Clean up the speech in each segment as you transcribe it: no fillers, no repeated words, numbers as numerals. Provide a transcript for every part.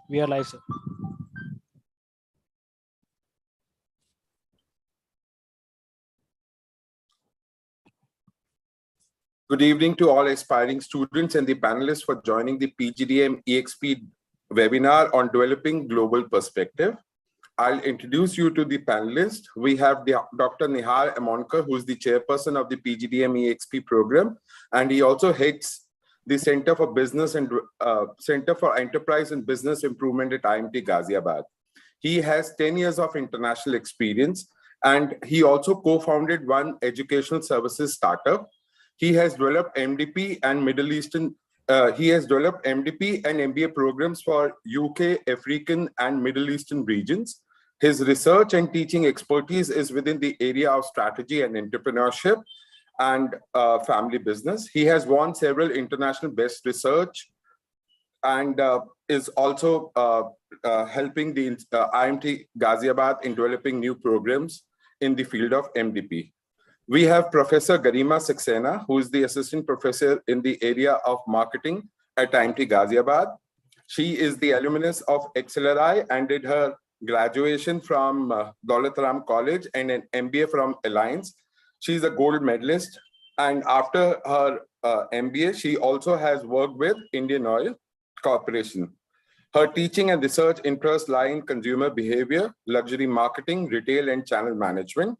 We are live, sir. Good evening to all aspiring students and the panelists for joining the PGDM ExP webinar on developing global perspective. I'll introduce you to the panelists. We have Dr. Nihar Amonkar, who is the chairperson of the PGDM ExP program, and he also heads the Center for Business and Center for Enterprise and Business Improvement at IMT Ghaziabad. He has 10 years of international experience, and he also co-founded one educational services startup. He has developed MDP and Middle Eastern. He has developed MDP and MBA programs for UK, African, and Middle Eastern regions. His research and teaching expertise is within the area of strategy and entrepreneurship and family business. He has won several international best research and is also helping the IMT Ghaziabad in developing new programs in the field of MDP. We have Professor Garima Saxena, who is the assistant professor in the area of marketing at IMT Ghaziabad. She is the alumnus of XLRI and did her graduation from Daulat Ram College and an MBA from Alliance. She's a gold medalist, and after her MBA, she also has worked with Indian Oil Corporation. Her teaching and research interests lie in consumer behavior, luxury marketing, retail, and channel management.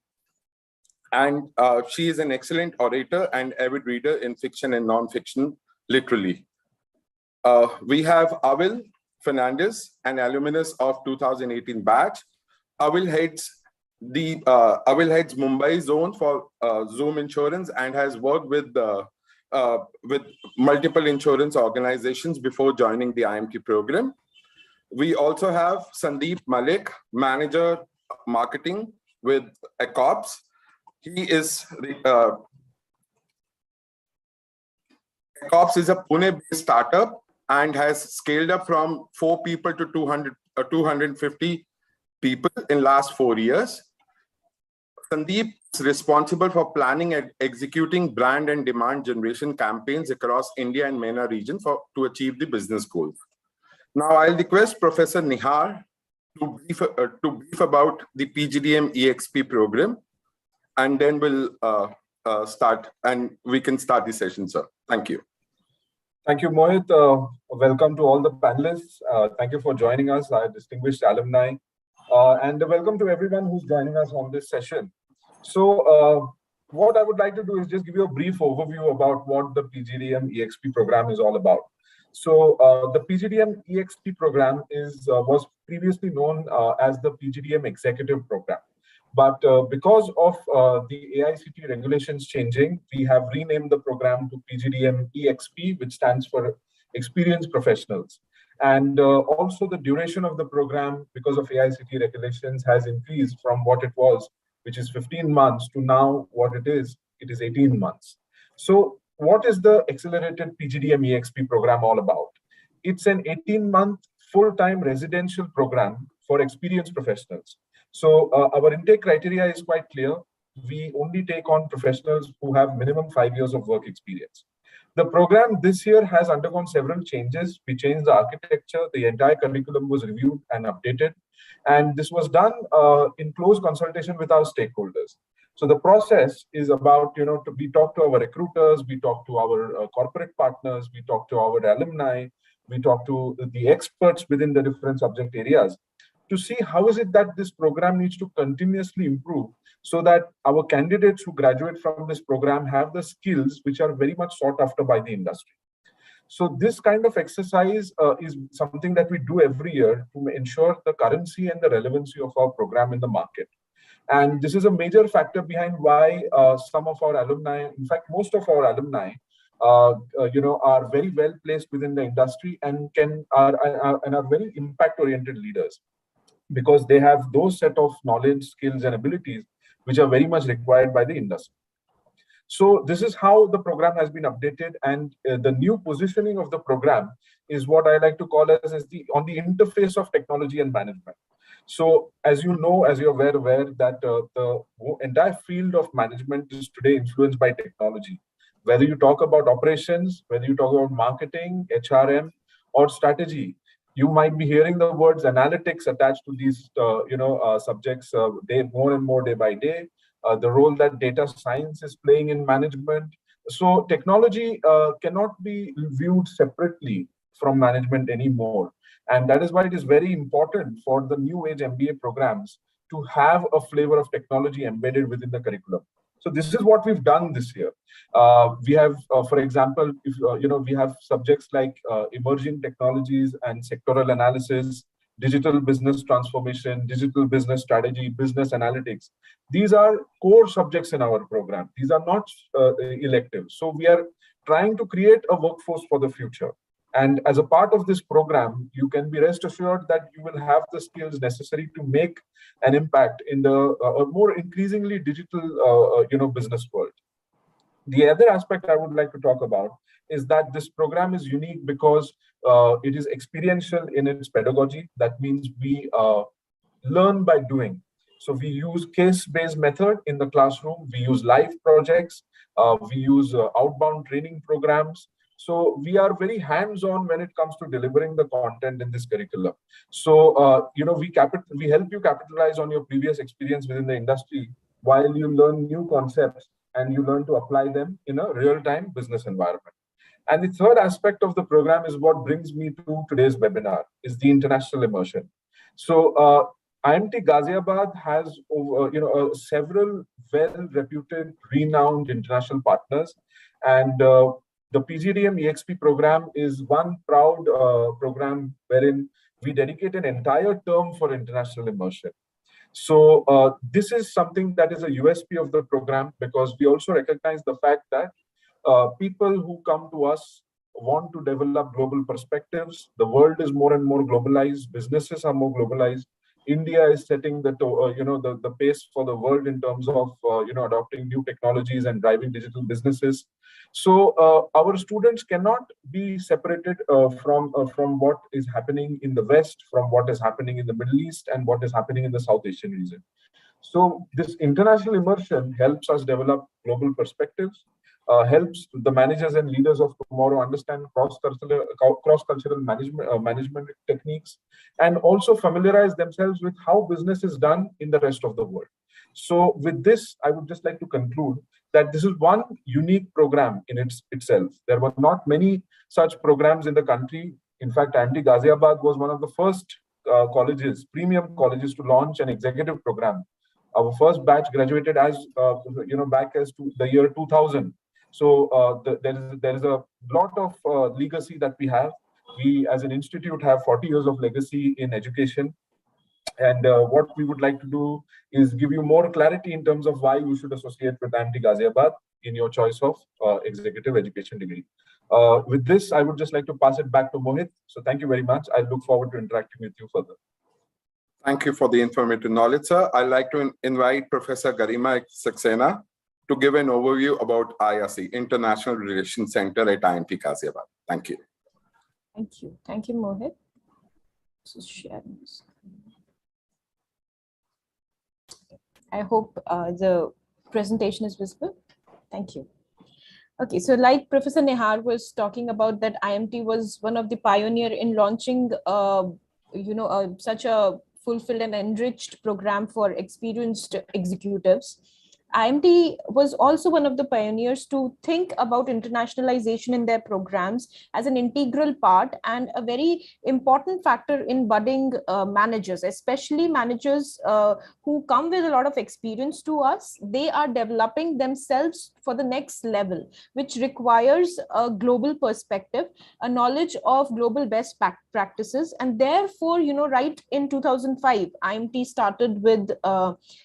And she is an excellent orator and avid reader in fiction and non-fiction, literally. We have Avil Fernandez, an alumnus of 2018 batch. Avil heads Mumbai zone for Zoom Insurance and has worked with multiple insurance organizations before joining the IMT program. We also have Sandeep Malik, manager marketing with ExP. He is ExP is a Pune-based startup and has scaled up from 4 people to 250 people in last 4 years. Sandeep is responsible for planning and executing brand and demand generation campaigns across India and MENA region to achieve the business goals. Now, I'll request Professor Nihar to brief about the PGDM ExP program, and then we'll start, and we can start the session, sir. Thank you. Thank you, Mohit. Welcome to all the panelists. Thank you for joining us, our distinguished alumni. And welcome to everyone who's joining us on this session. So what I would like to do is just give you a brief overview about what the PGDM ExP program is all about. So the PGDM ExP program was previously known as the PGDM Executive Program. But because of the AICTE regulations changing, we have renamed the program to PGDM ExP, which stands for Experienced Professionals. And also the duration of the program, because of AICTE regulations, has increased from what it was, which is 15 months, to now what it is 18 months. So what is the Accelerated PGDM ExP program all about? It's an 18-month full-time residential program for experienced professionals. So our intake criteria is quite clear. We only take on professionals who have minimum 5 years of work experience. The program this year has undergone several changes. We changed the architecture. The entire curriculum was reviewed and updated. And this was done in close consultation with our stakeholders. So the process is about, we talk to our recruiters, we talk to our corporate partners, we talk to our alumni, we talk to the experts within the different subject areas to see how is it that this program needs to continuously improve so that our candidates who graduate from this program have the skills which are very much sought after by the industry. So this kind of exercise is something that we do every year to ensure the currency and the relevancy of our program in the market. And this is a major factor behind why some of our alumni, in fact, most of our alumni, are very well placed within the industry and are very impact-oriented leaders, because they have those set of knowledge, skills, and abilities which are very much required by the industry. So this is how the program has been updated, and the new positioning of the program is what I like to call as on the interface of technology and management. So as you know, as you're well aware, that the entire field of management is today influenced by technology. Whether you talk about operations, whether you talk about marketing, HRM, or strategy, you might be hearing the words analytics attached to these subjects more and more day by day. The role that data science is playing in management. So technology cannot be viewed separately from management anymore. And that is why it is very important for the new age MBA programs to have a flavor of technology embedded within the curriculum. So this is what we've done this year. We have, for example, if we have subjects like emerging technologies and sectoral analysis, digital business transformation, digital business strategy, business analytics. These are core subjects in our program. These are not elective. So we are trying to create a workforce for the future. And as a part of this program, you can be rest assured that you will have the skills necessary to make an impact in the more increasingly digital, business world. The other aspect I would like to talk about is that this program is unique because it is experiential in its pedagogy. That means we learn by doing. So we use case-based method in the classroom. We use live projects. We use outbound training programs. So we are very hands-on when it comes to delivering the content in this curriculum. So we help you capitalize on your previous experience within the industry while you learn new concepts and you learn to apply them in a real-time business environment. And the third aspect of the program is what brings me to today's webinar, is the international immersion. So IMT Ghaziabad has several well-reputed, renowned international partners, and the PGDM ExP program is one proud program wherein we dedicate an entire term for international immersion. So this is something that is a USP of the program, because we also recognize the fact that people who come to us want to develop global perspectives. The world is more and more globalized. Businesses are more globalized. India is setting the pace for the world in terms of adopting new technologies and driving digital businesses. So our students cannot be separated from what is happening in the West, from what is happening in the Middle East, and what is happening in the South Asian region. So this international immersion helps us develop global perspectives, helps the managers and leaders of tomorrow understand cross-cultural management techniques, and also familiarize themselves with how business is done in the rest of the world. So with this, I would just like to conclude that this is one unique program in itself. There were not many such programs in the country. In fact, IMT Ghaziabad was one of the first premium colleges to launch an executive program. Our first batch graduated back as to the year 2000. So there is a lot of legacy that we have. We as an institute have 40 years of legacy in education. And what we would like to do is give you more clarity in terms of why you should associate with IMT Ghaziabad in your choice of executive education degree. With this, I would just like to pass it back to Mohit. So thank you very much. I look forward to interacting with you further. Thank you for the informative knowledge, sir. I'd like to invite Professor Garima Saxena to give an overview about IRC, International Relations Center at IMT Ghaziabad. Thank you. Thank you. Thank you, Mohit. So sharing this. I hope the presentation is visible. Thank you. Okay, so like Professor Nehar was talking about, that IMT was one of the pioneer in launching, such a fulfilled and enriched program for experienced executives. IMT was also one of the pioneers to think about internationalization in their programs as an integral part and a very important factor in budding managers, especially managers who come with a lot of experience to us. They are developing themselves for the next level, which requires a global perspective, a knowledge of global best practices. And therefore, right in 2005, IMT started with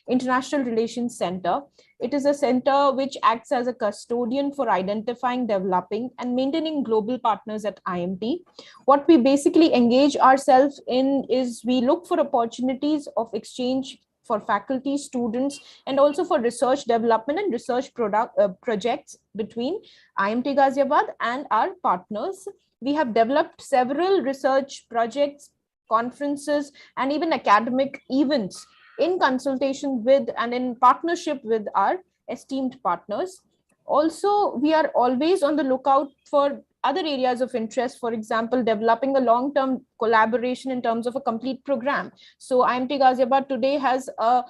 International Relations Center. It is a center which acts as a custodian for identifying, developing, and maintaining global partners at IMT. What we basically engage ourselves in is we look for opportunities of exchange for faculty, students, and also for research development and research projects between IMT Ghaziabad and our partners. We have developed several research projects, conferences, and even academic events in consultation with and in partnership with our esteemed partners. Also, we are always on the lookout for other areas of interest, for example, developing a long-term collaboration in terms of a complete program. So IMT Ghaziabad today has a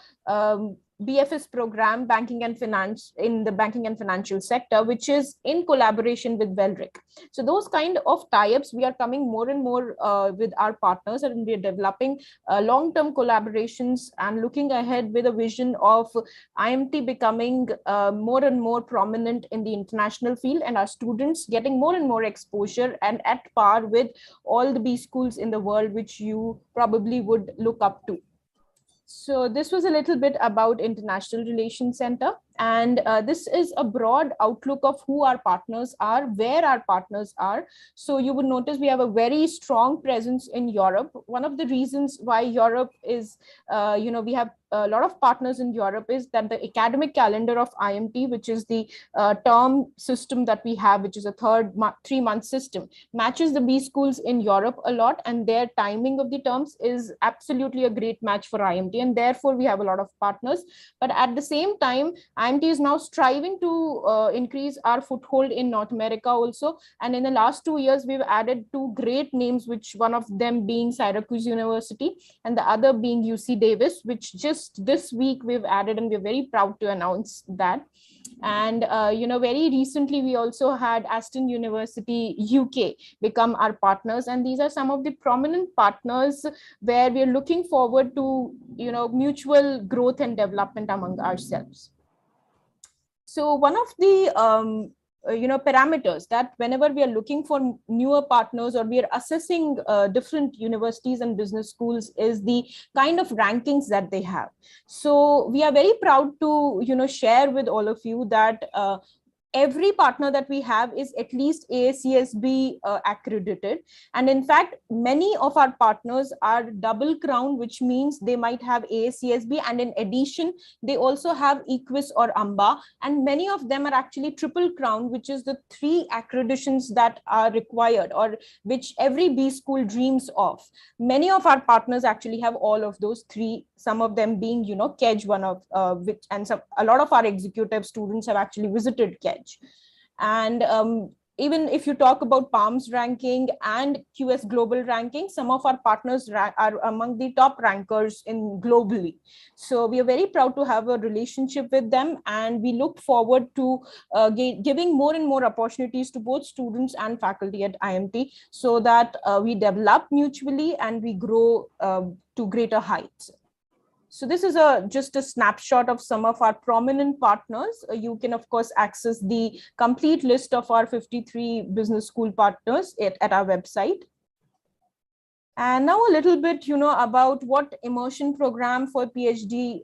BFS program, banking and finance, in the banking and financial sector, which is in collaboration with Velric. So those kind of tie-ups, we are coming more and more with our partners, and we are developing long-term collaborations and looking ahead with a vision of IMT becoming more and more prominent in the international field, and our students getting more and more exposure and at par with all the B schools in the world, which you probably would look up to. So this was a little bit about International Relations Center. And this is a broad outlook of who our partners are, where our partners are. So you would notice we have a very strong presence in Europe. One of the reasons why Europe is, we have a lot of partners in Europe is that the academic calendar of IMT, which is the term system that we have, which is a 3-month system, matches the B schools in Europe a lot, and their timing of the terms is absolutely a great match for IMT, and therefore we have a lot of partners. But at the same time, IMT is now striving to increase our foothold in North America also. And in the last 2 years, we've added 2 great names, which one of them being Syracuse University and the other being UC Davis, which just this week we've added, and we're very proud to announce that. And very recently we also had Aston University UK become our partners, and these are some of the prominent partners where we're looking forward to mutual growth and development among ourselves. So one of the parameters that whenever we are looking for newer partners or we are assessing different universities and business schools is the kind of rankings that they have. So we are very proud to share with all of you that every partner that we have is at least AACSB accredited. And in fact, many of our partners are double crown, which means they might have AACSB, and in addition, they also have EQUIS or AMBA. And many of them are actually triple crown, which is the 3 accreditations that are required or which every B school dreams of. Many of our partners actually have all of those 3, some of them being, KEDGE, one of which, and a lot of our executive students have actually visited KEDGE. And even if you talk about PALM's ranking and QS Global ranking, some of our partners are among the top rankers in globally. So we are very proud to have a relationship with them, and we look forward to giving more and more opportunities to both students and faculty at IMT so that we develop mutually and we grow to greater heights. So this is just a snapshot of some of our prominent partners. You can, of course, access the complete list of our 53 business school partners at our website. And now a little bit, about what immersion program for PGDM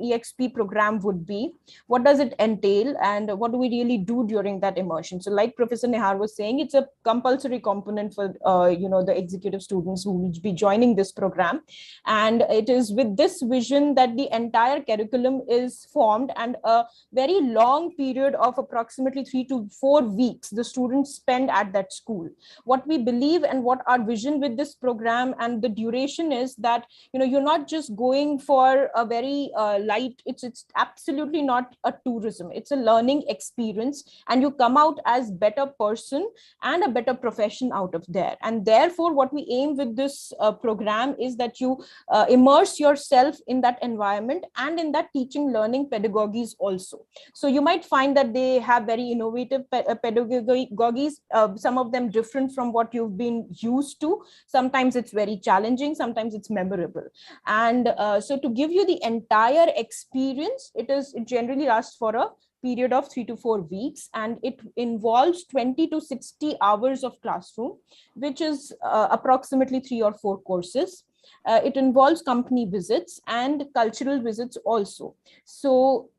ExP program would be. What does it entail, and what do we really do during that immersion? So like Professor Nehar was saying, it's a compulsory component for, the executive students who will be joining this program. And it is with this vision that the entire curriculum is formed, and a very long period of approximately 3 to 4 weeks the students spend at that school. What we believe and what our vision with this program and the duration is that you're not just going for a very light, it's absolutely not a tourism, it's a learning experience, and you come out as better person and a better profession out of there. And therefore what we aim with this program is that you immerse yourself in that environment and in that teaching learning pedagogies also. So you might find that they have very innovative pedagogies, some of them different from what you've been used to. Sometimes it's very challenging, sometimes it's memorable. And so to give you the entire experience, it generally lasts for a period of 3 to 4 weeks, and it involves 20 to 60 hours of classroom, which is approximately 3 or 4 courses. It involves company visits and cultural visits also. So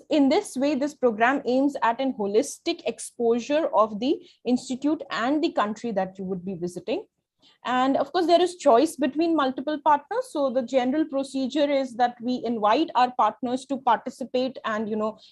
in this way, this program aims at an holistic exposure of the institute and the country that you would be visiting. And of course, there is choice between multiple partners. So the general procedure is that we invite our partners to participate and,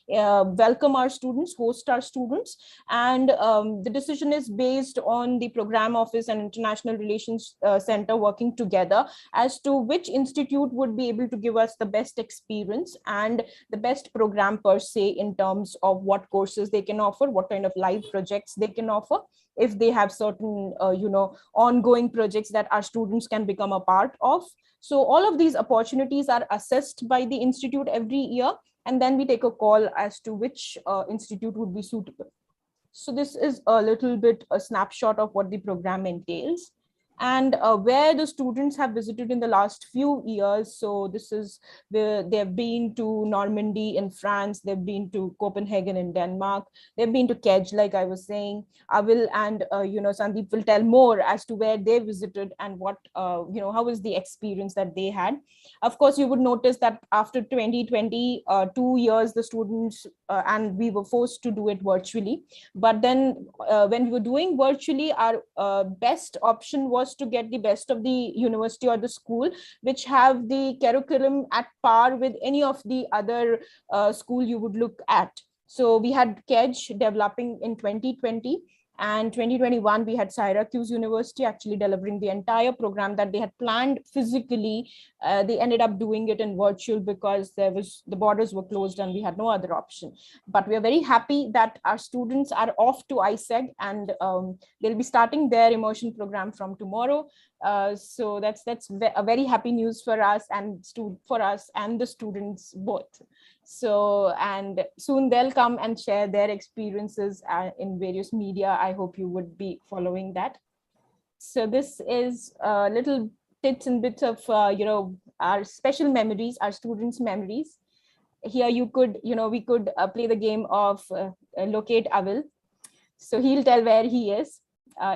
welcome our students, host our students. And the decision is based on the program office and international relations center working together as to which institute would be able to give us the best experience and the best program per se, in terms of what courses they can offer, what kind of live projects they can offer, if they have certain ongoing projects that our students can become a part of. So all of these opportunities are assessed by the institute every year, and then we take a call as to which institute would be suitable. So this is a little bit a snapshot of what the program entails, and where the students have visited in the last few years. So this is where they've been to Normandy in France, they've been to Copenhagen in Denmark, they've been to Kedge, like I was saying. I will, and Sandeep will tell more as to where they visited and what how was the experience that they had. Of course, you would notice that after 2020, 2 years the students and we were forced to do it virtually. But then when we were doing virtually, our best option was to get the best of the university or the school which have the curriculum at par with any of the other school you would look at. So we had Kedge developing in 2020, and 2021 we had Syracuse University actually delivering the entire program that they had planned physically. They ended up doing it in virtual because the borders were closed and we had no other option. But we are very happy that our students are off to ISEG, and they'll be starting their immersion program from tomorrow. So that's a very happy news for us and for us and the students both. So, and soon they'll come and share their experiences in various media. I hope you would be following that. So this is little bits and bits of our special memories, our students' memories. Here you could, we could play the game of locate Avil. So he'll tell where he is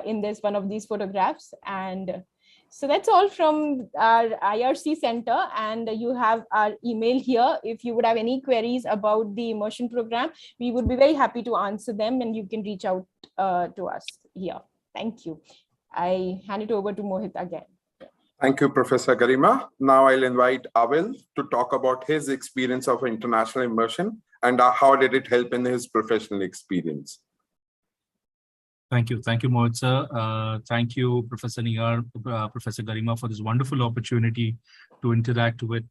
in this one of these photographs. And so that's all from our IRC center, and you have our email here. If you would have any queries about the immersion program, we would be very happy to answer them, and you can reach out to us here. Thank you. I hand it over to Mohit again. Thank you, Professor Garima. Now I'll invite Avil to talk about his experience of international immersion and how did it help in his professional experience. Thank you, Mohit sir. Thank you, Professor Niyar, Professor Garima, for this wonderful opportunity to interact with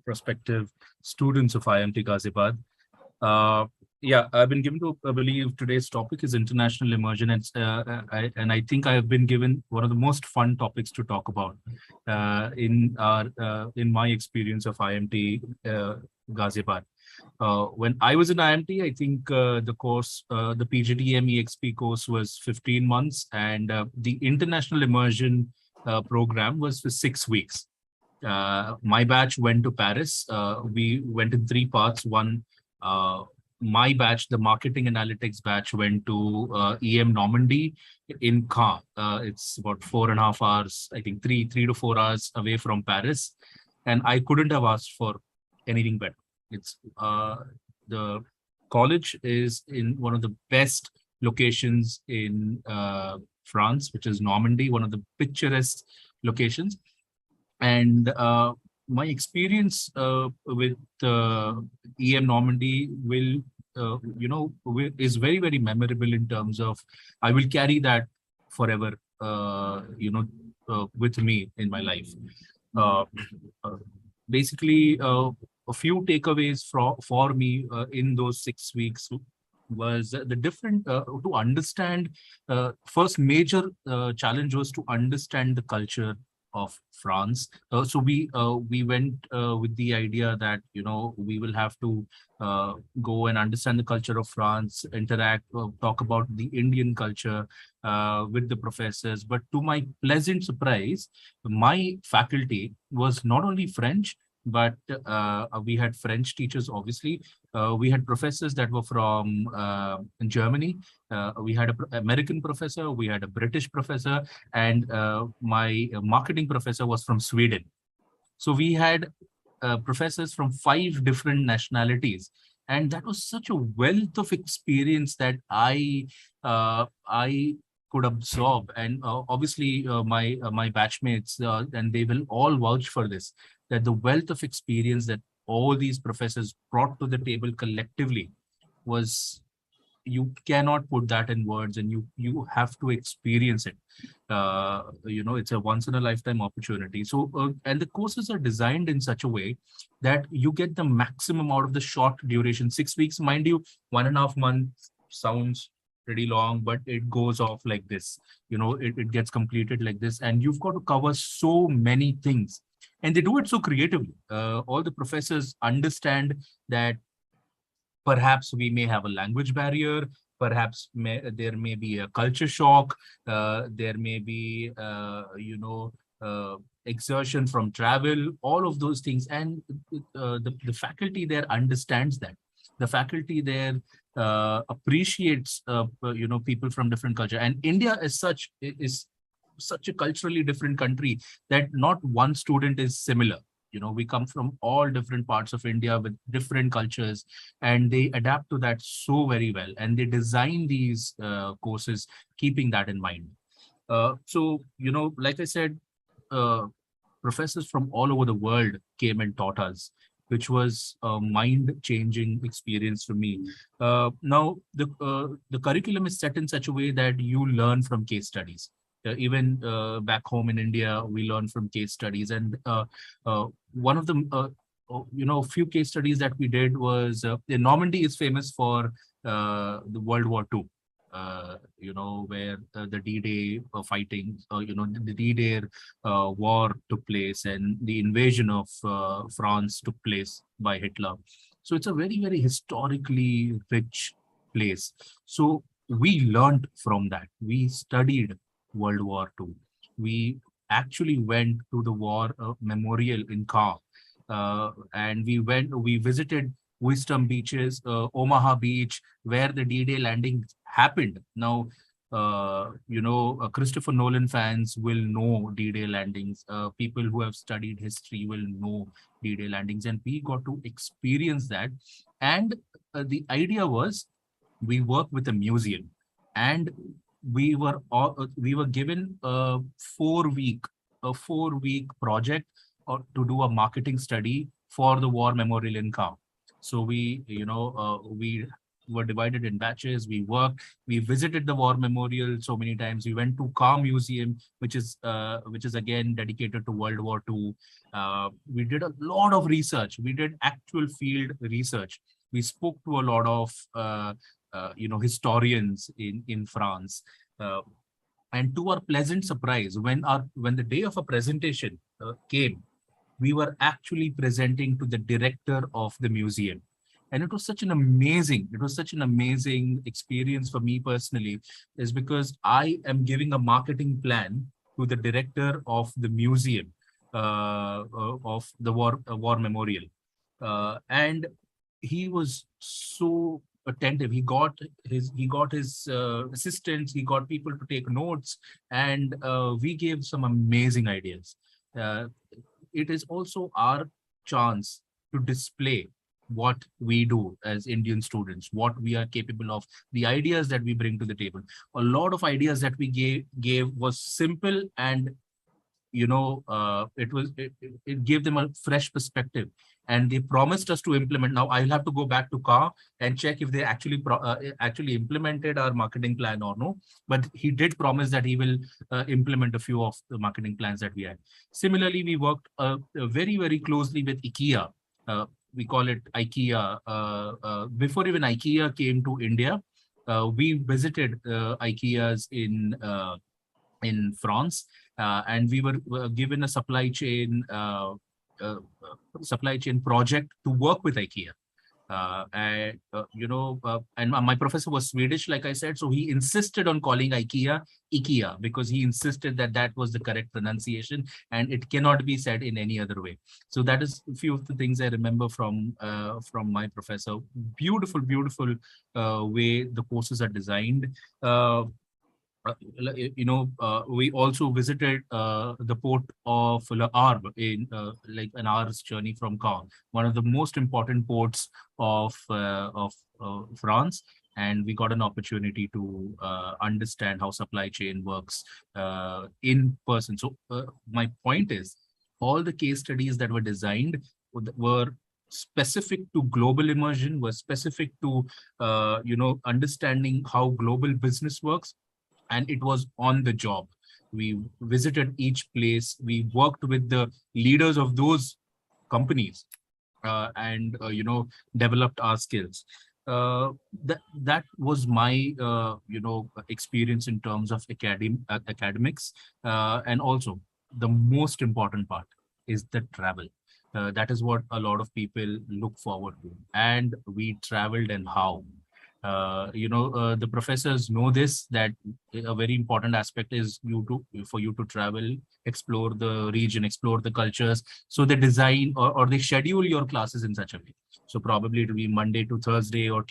prospective students of IMT Ghaziabad. Yeah, I've been given to believe today's topic is international immersion, and I think I have been given one of the most fun topics to talk about in my experience of IMT Ghaziabad. When I was in IMT, I think the course, the PGDM ExP course was 15 months, and the international immersion program was for 6 weeks. My batch went to Paris. We went in 3 parts. One, my batch, the marketing analytics batch, went to EM Normandy in Caen. It's about 4.5 hours, I think 3 to 4 hours away from Paris. And I couldn't have asked for anything better. It's the college is in one of the best locations in France, which is Normandy, one of the picturesque locations. And my experience with EM Normandy will, is very, very memorable in terms of I will carry that forever, with me in my life. Basically, a few takeaways for me in those 6 weeks was the different to understand. First major challenge was to understand the culture of France. So we went with the idea that we will have to go and understand the culture of France, interact, talk about the Indian culture with the professors. But to my pleasant surprise, my faculty was not only French, but we had French teachers, obviously. We had professors that were from Germany. We had an American professor, we had a British professor, and my marketing professor was from Sweden. So we had professors from 5 different nationalities. And that was such a wealth of experience that I could absorb. And obviously my batchmates, and they will all vouch for this, that the wealth of experience that all these professors brought to the table collectively was, you cannot put that in words, and you have to experience it. It's a once in a lifetime opportunity. So and the courses are designed in such a way that you get the maximum out of the short duration. 6 weeks, mind you, 1.5 months sounds pretty long, but it goes off like this. It gets completed like this, and you've got to cover so many things, and they do it so creatively. All the professors understand that perhaps we may have a language barrier, perhaps there may be a culture shock, there may be, exertion from travel, all of those things. And the faculty there understands that. The faculty there appreciates, people from different culture. And India as such is such a culturally different country that not one student is similar. We come from all different parts of India with different cultures, and they adapt to that so very well. And they design these courses keeping that in mind. So, like I said, professors from all over the world came and taught us, which was a mind-changing experience for me. Now, the curriculum is set in such a way that you learn from case studies. Even back home in India, we learn from case studies. And one of the, few case studies that we did was, Normandy is famous for the World War II, where the D-Day fighting, the D-Day war took place, and the invasion of France took place by Hitler. So it's a very, very historically rich place. So we learned from that. We studied World War II. We actually went to the war memorial in Car, and we visited Wisdom Beaches, Omaha Beach, where the D-Day landing happened. Now, Christopher Nolan fans will know D-Day landings. People who have studied history will know D-Day landings, and we got to experience that. And the idea was, we work with a museum, and we were given a 4-week project to do a marketing study for the war memorial in Car. So we were divided in batches. We worked. We visited the war memorial so many times. We went to Car Museum, which is again dedicated to World War II. We did a lot of research. We did actual field research. We spoke to a lot of historians in France. And to our pleasant surprise, when the day of a presentation came, we were actually presenting to the director of the museum. And it was such an amazing experience for me personally, is because I am giving a marketing plan to the director of the museum of the war memorial. And he was so attentive. He got his assistants, he got people to take notes, and we gave some amazing ideas. It is also our chance to display what we do as Indian students, what we are capable of, the ideas that we bring to the table. A lot of ideas that we gave was simple, and it gave them a fresh perspective, and they promised us to implement. Now I'll have to go back to Car and check if they actually implemented our marketing plan or no, but he did promise that he will implement a few of the marketing plans that we had. Similarly, we worked very, very closely with IKEA. We call it IKEA. Before even IKEA came to India, we visited IKEAs in France, and we were given a supply chain project to work with IKEA. And my professor was Swedish, like I said, so he insisted on calling IKEA IKEA, because he insisted that that was the correct pronunciation and it cannot be said in any other way. So that is a few of the things I remember from my professor. Beautiful way the courses are designed. We also visited the port of Le Havre in like an hour's journey from Caen, one of the most important ports of France. and we got an opportunity to understand how supply chain works in person. So my point is, all the case studies that were designed were specific to global immersion, were specific to understanding how global business works, and it was on the job. We visited each place, we worked with the leaders of those companies, and developed our skills. That was my experience in terms of academics, and also the most important part is the travel. That is what a lot of people look forward to, and we traveled. And how? The professors know this, that a very important aspect is for you to travel, explore the region, explore the cultures. So they design, or they schedule your classes in such a way. So probably it will be Monday to Thursday, or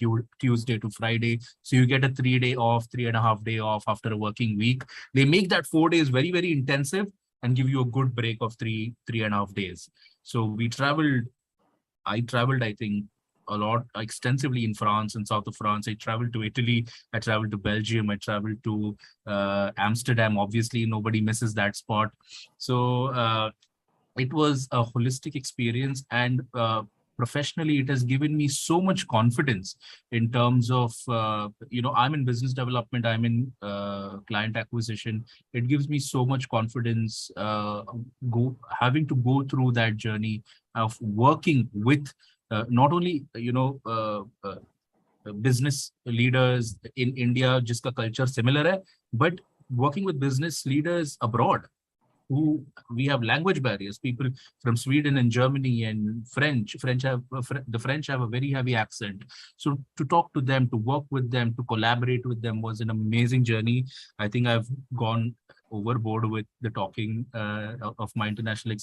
Tuesday to Friday. So you get a 3-day off, 3.5-day off after a working week. They make that 4 days very, very intensive and give you a good break of 3.5 days. So I traveled, I think, a lot, extensively in France and south of France. I traveled to Italy, I traveled to Belgium, I traveled to Amsterdam. Obviously, nobody misses that spot. So it was a holistic experience, and professionally, it has given me so much confidence in terms of, I'm in business development, I'm in client acquisition. It gives me so much confidence having to go through that journey of working with not only, business leaders in India, jiska culture similar hai, but working with business leaders abroad, who we have language barriers. People from Sweden and Germany and the French have a very heavy accent. So to talk to them, to work with them, to collaborate with them was an amazing journey. I think I've gone overboard with the talking of my international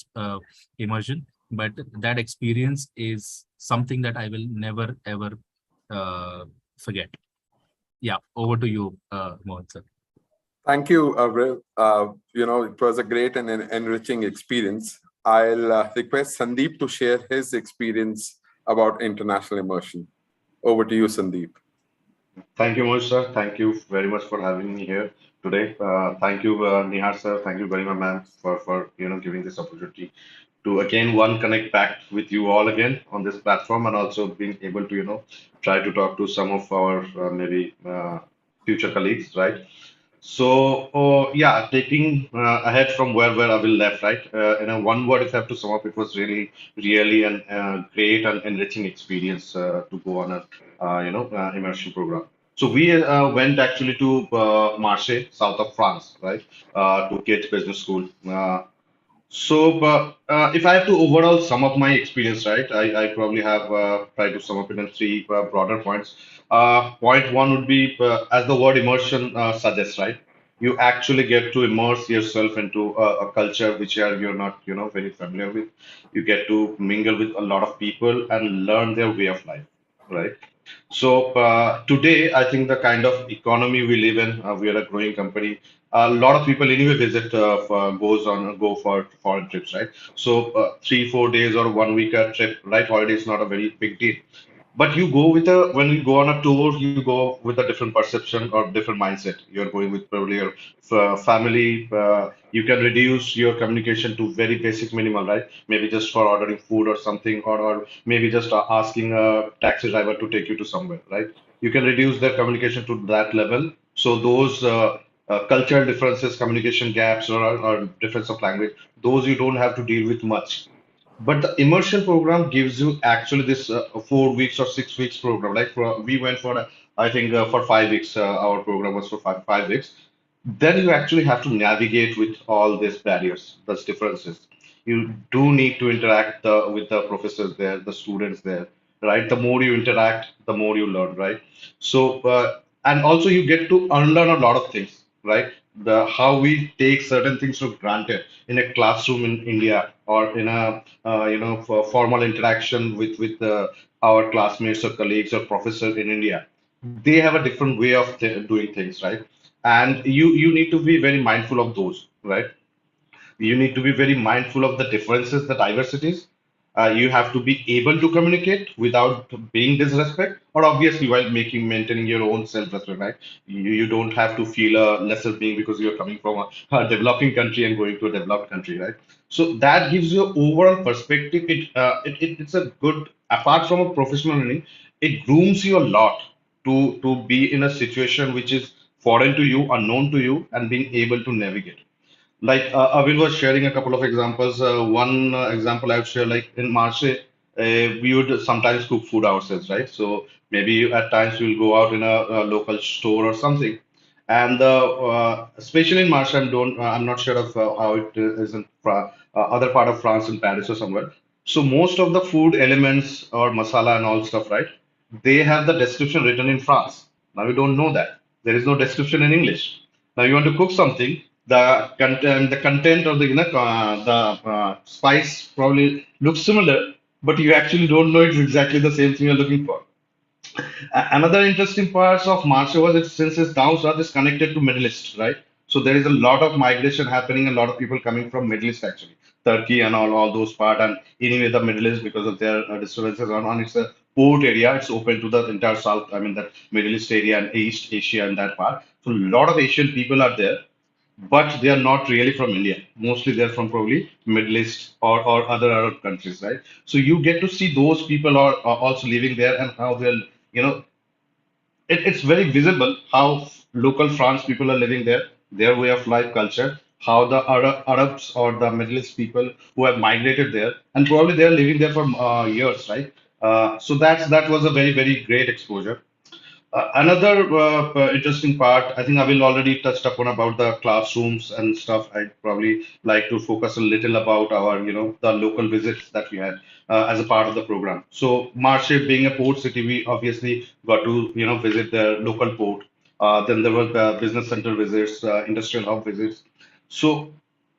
immersion, but that experience is something that I will never ever forget. Yeah, over to you, Mohit sir. Thank you, Avril. It was a great and enriching experience. I'll request Sandeep to share his experience about international immersion. Over to you, Sandeep. Thank you, Mohit sir. Thank you very much for having me here today. Thank you, Nihar sir. Thank you very much, ma'am, for giving this opportunity to again connect back with you all again on this platform, and also being able to try to talk to some of our maybe future colleagues, right? So, yeah, taking ahead from where I will left, right? In a one word, if I have to sum up, it was really an great and enriching experience to go on a immersion program. So we went actually to Marseille, south of France, right, to Kids Business School. If I have to overall sum up my experience, right, I probably have tried to sum up it in three broader points. Point one would be, as the word immersion suggests, right, you actually get to immerse yourself into a culture which you're not, very familiar with. You get to mingle with a lot of people and learn their way of life, right? So today, I think the kind of economy we live in, we are a growing company. A lot of people anyway visit go for foreign trips, right? So 3-4 days or 1 week trip, right? Holiday is not a very big deal. But you go with when you go on a tour, you go with a different perception or different mindset. You're going with probably your family. You can reduce your communication to very basic minimal, right? Maybe just for ordering food or something, or maybe just asking a taxi driver to take you to somewhere, right? You can reduce their communication to that level. So those cultural differences, communication gaps, or difference of language, those you don't have to deal with much. But the immersion program gives you actually this 4 weeks or 6 weeks program. Like we went for, I think for 5 weeks, our program was for five weeks. Then you actually have to navigate with all these barriers, those differences. You do need to interact with the professors there, the students there, right? The more you interact, the more you learn, right? So, and also you get to unlearn a lot of things, right? The how we take certain things for granted in a classroom in India, or in a for formal interaction with our classmates or colleagues or professors in India. They have a different way of doing things, right? And you need to be very mindful of those, right? You need to be very mindful of the differences, the diversities, You have to be able to communicate without being disrespect, or obviously while maintaining your own self-respect, right? You don't have to feel a lesser being because you're coming from a developing country and going to a developed country, right? So that gives you overall perspective. It's a good, apart from a professional learning, it grooms you a lot to be in a situation which is foreign to you, unknown to you, and being able to navigate. Like Avil was sharing a couple of examples. One example I would share, like in Marche, we would sometimes cook food ourselves, right? So maybe at times we'll go out in a local store or something, and especially in Marche, I'm not sure of how it is in other part of France, in Paris or somewhere. So most of the food elements or masala and all stuff, right? They have the description written in France. Now we don't know that. There is no description in English. Now you want to cook something, the content or the spice probably looks similar, but you actually don't know it's exactly the same thing you're looking for. Another interesting part of Marshall was it, since it's down south is connected to Middle East, right? So there is a lot of migration happening, a lot of people coming from Middle East actually, Turkey and all those part, and anyway the Middle East because of their disturbances on it's a port area. It's open to the entire south. I mean that Middle East area and East Asia and that part. So a lot of Asian people are there, but they are not really from India. Mostly they're from probably Middle East or other Arab countries, right? So you get to see those people are also living there and how they're, you know, it's very visible how local France people are living there, their way of life, culture, how the Arabs or the Middle East people who have migrated there, and probably they are living there for years, right? So that was a very great exposure. Another interesting part, I think I will already touched upon about the classrooms and stuff. I'd probably like to focus a little about our, the local visits that we had as a part of the program. So Marche being a port city, we obviously got to, visit the local port. Then there were the business center visits, industrial hub visits. So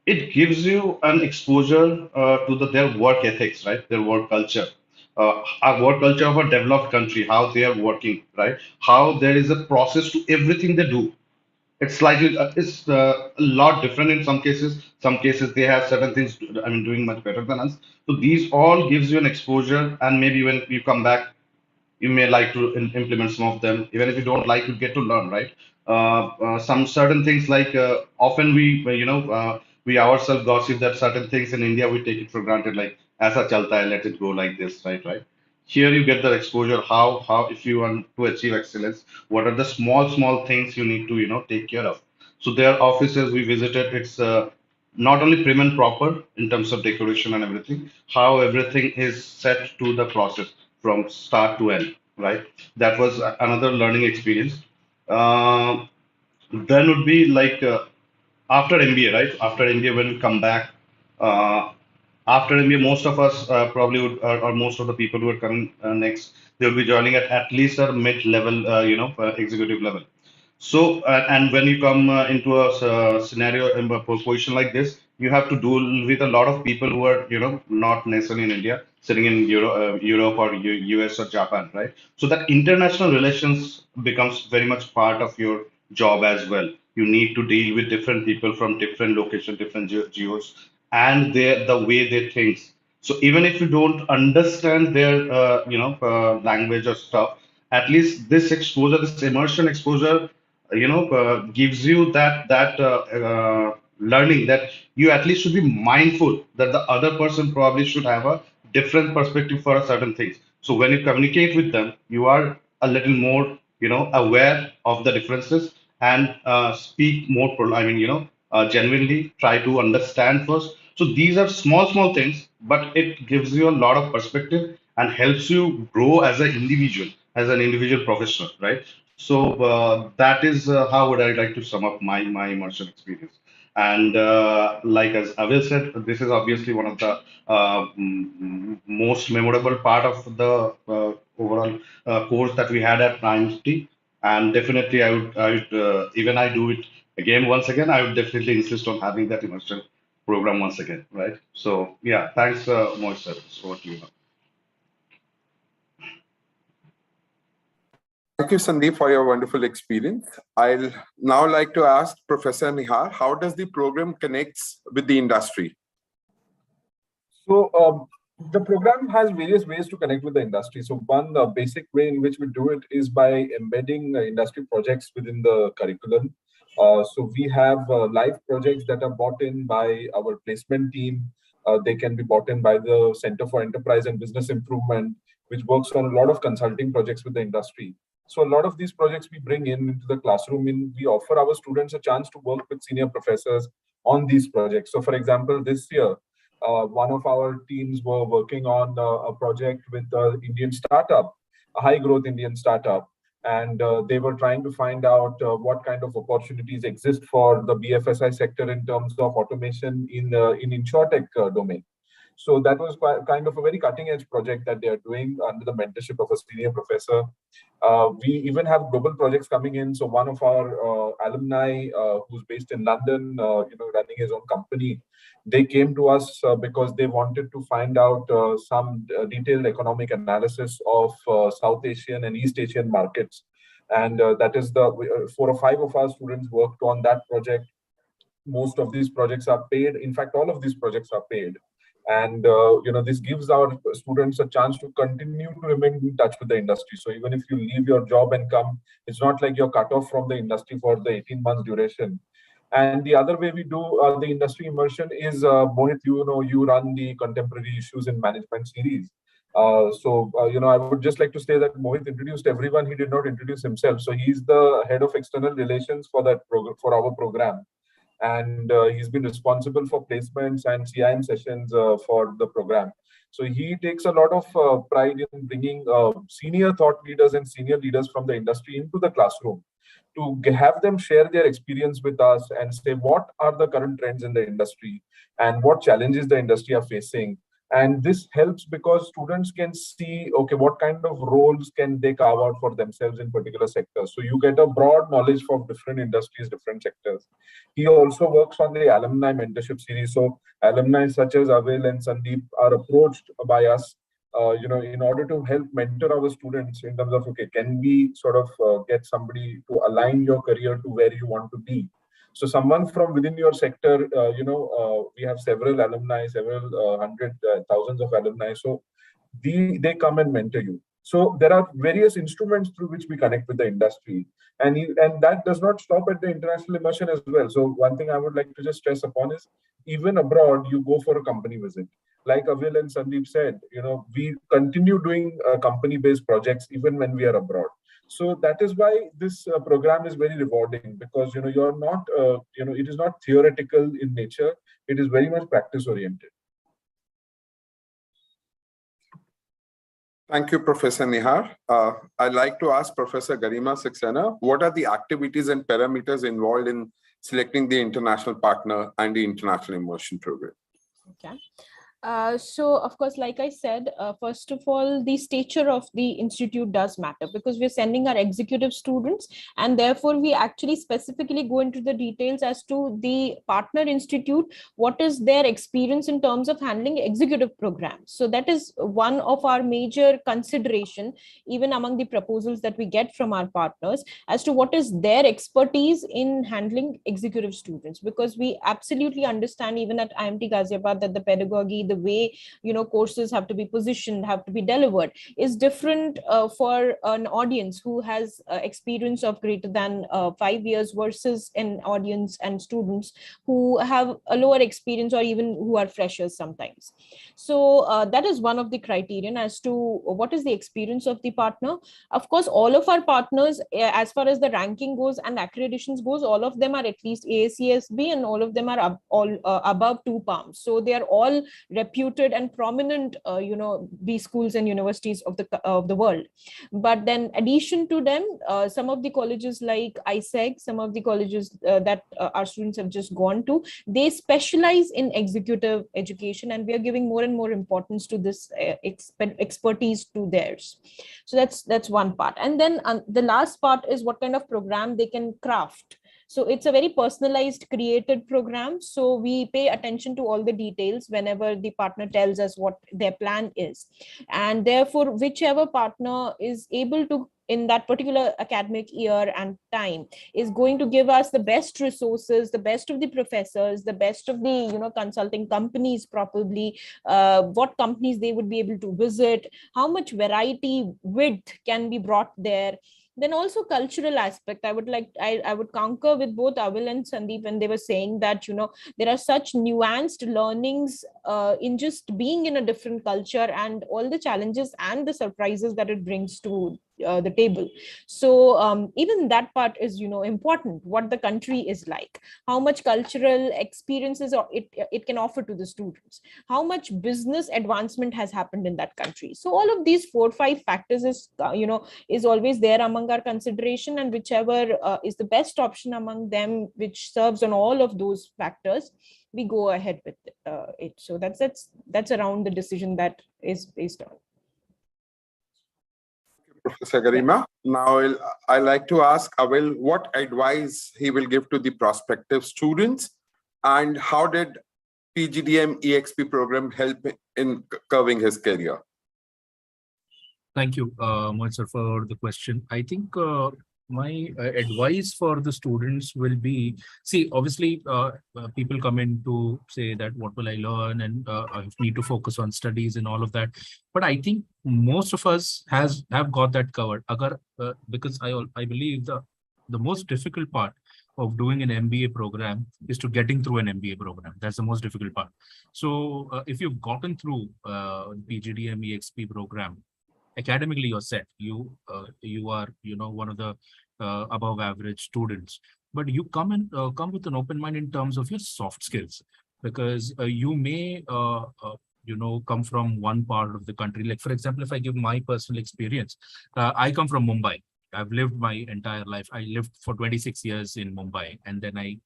it gives you an exposure to their work ethics, right? Their work culture, a work culture of a developed country, how they are working, right? How there is a process to everything they do. It's slightly, a lot different in some cases. Some cases they have certain things, I mean, doing much better than us. So these all gives you an exposure, and maybe when you come back you may like to implement some of them. Even if you don't like, you get to learn, right? Some certain things like often we ourselves gossip that certain things in India we take it for granted, like aisa chalta hai, let it go like this, right? Here you get the exposure how if you want to achieve excellence, what are the small things you need to take care of. So their offices we visited, it's not only prim and proper in terms of decoration and everything, how everything is set to the process from start to end, right? That was another learning experience. Uh, then would be like after MBA, right? After MBA, when we come back, uh, after MBA, most of us probably would, or most of the people who are coming next, they'll be joining at least a mid-level, executive level. So, and when you come into a scenario, a position like this, you have to deal with a lot of people who are, not necessarily in India, sitting in Europe or US or Japan, right? So that international relations becomes very much part of your job as well. You need to deal with different people from different locations, different geos, and the way they think. So even if you don't understand their, language or stuff, at least this exposure, this immersion exposure, gives you that learning that you at least should be mindful that the other person probably should have a different perspective for a certain things. So when you communicate with them, you are a little more, aware of the differences and speak more. Genuinely try to understand first. So these are small things, but it gives you a lot of perspective and helps you grow as an individual, as an individual professional, right? So that is how would I like to sum up my immersion experience. And like as Avil said, this is obviously one of the most memorable part of the overall course that we had at IMT. And definitely, I would even I do it again once again. I would definitely insist on having that immersion program once again, right? So yeah, thanks, Moise. Over to you now. Thank you, Sandeep, for your wonderful experience. I'll now like to ask Professor Nihar, how does the program connects with the industry? So The program has various ways to connect with the industry. So one basic way in which we do it is by embedding industry projects within the curriculum. So we have live projects that are brought in by our placement team. They can be brought in by the Center for Enterprise and Business Improvement, which works on a lot of consulting projects with the industry. So a lot of these projects we bring in into the classroom, and we offer our students a chance to work with senior professors on these projects. So for example, this year, one of our teams were working on a project with an Indian startup, a high growth Indian startup. And they were trying to find out what kind of opportunities exist for the BFSI sector in terms of automation in InsurTech domain. So that was kind of a very cutting edge project that they are doing under the mentorship of a senior professor. We even have global projects coming in. So one of our alumni, who's based in London, running his own company, they came to us because they wanted to find out some detailed economic analysis of South Asian and East Asian markets. And that is 4 or 5 of our students worked on that project. Most of these projects are paid. In fact, all of these projects are paid. And this gives our students a chance to continue to remain in touch with the industry. So even if you leave your job and come, it's not like you're cut off from the industry for the 18 months duration. And the other way we do the industry immersion is, Mohit, you run the contemporary issues in management series. I would just like to say that Mohit introduced everyone. He did not introduce himself. So he's the head of external relations for that program, for our program. And he's been responsible for placements and CIM sessions for the program. So he takes a lot of pride in bringing senior thought leaders and senior leaders from the industry into the classroom to have them share their experience with us and say what are the current trends in the industry and what challenges the industry are facing. And this helps because students can see, okay, what kind of roles can they carve out for themselves in particular sectors. So you get a broad knowledge from different industries, different sectors. He also works on the alumni mentorship series. So alumni such as Avil and Sandeep are approached by us, in order to help mentor our students in terms of, okay, can we sort of get somebody to align your career to where you want to be? So someone from within your sector, we have several alumni, several hundred, thousands of alumni. So they come and mentor you. So there are various instruments through which we connect with the industry. And that does not stop at the international immersion as well. So one thing I would like to just stress upon is, even abroad, you go for a company visit. Like Avil and Sandeep said, we continue doing company-based projects even when we are abroad. So that is why this program is very rewarding, because you're not, it is not theoretical in nature. It is very much practice-oriented. Thank you, Professor Nihar. I'd like to ask Professor Garima Saxena, what are the activities and parameters involved in selecting the international partner and the international immersion program? Okay. So, of course, like I said, first of all, the stature of the institute does matter, because we're sending our executive students, and therefore we actually specifically go into the details as to the partner institute, what is their experience in terms of handling executive programs. So that is one of our major consideration, even among the proposals that we get from our partners, as to what is their expertise in handling executive students, because we absolutely understand, even at IMT Ghaziabad, that the pedagogy, the way courses have to be positioned, have to be delivered, is different for an audience who has experience of greater than 5 years versus an audience and students who have a lower experience or even who are freshers sometimes. So that is one of the criterion as to what is the experience of the partner. Of course, all of our partners, as far as the ranking goes and accreditations goes, all of them are at least AACSB, and all of them are above 2 palms. So they are all reputed and prominent B schools and universities of the world. But then addition to them, some of the colleges like ISEG, some of the colleges that our students have just gone to, they specialize in executive education, and we are giving more and more importance to this expertise to theirs. So that's one part. And then the last part is what kind of program they can craft. So it's a very personalized, created program. So we pay attention to all the details whenever the partner tells us what their plan is. And therefore, whichever partner is able to in that particular academic year and time is going to give us the best resources, the best of the professors, the best of the consulting companies, probably what companies they would be able to visit, how much variety width can be brought there. Then also cultural aspect, I would concur with both Avil and Sandeep when they were saying that there are such nuanced learnings in just being in a different culture, and all the challenges and the surprises that it brings to the table. So even that part is important, what the country is like, how much cultural experiences or it can offer to the students, how much business advancement has happened in that country. So all of these 4 or 5 factors is always there among our consideration, and whichever is the best option among them, which serves on all of those factors, we go ahead with it. So that's around the decision that is based on. Professor Garima. Now I like to ask Avil what advice he will give to the prospective students, and how did PGDM EXP program help in curving his career? Thank you, Mohit sir, for the question. I think my advice for the students will be, see, obviously, people come in to say that what will I learn, and I need to focus on studies and all of that. But I think most of us have got that covered. Because I believe the most difficult part of doing an MBA program is to getting through an MBA program. That's the most difficult part. So if you've gotten through PGDM EXP program, academically you're set, you are one of the above average students, but you come with an open mind in terms of your soft skills, because you may come from one part of the country. Like, for example, if I give my personal experience, I come from Mumbai. I've lived my entire life. I lived for 26 years in Mumbai, and then I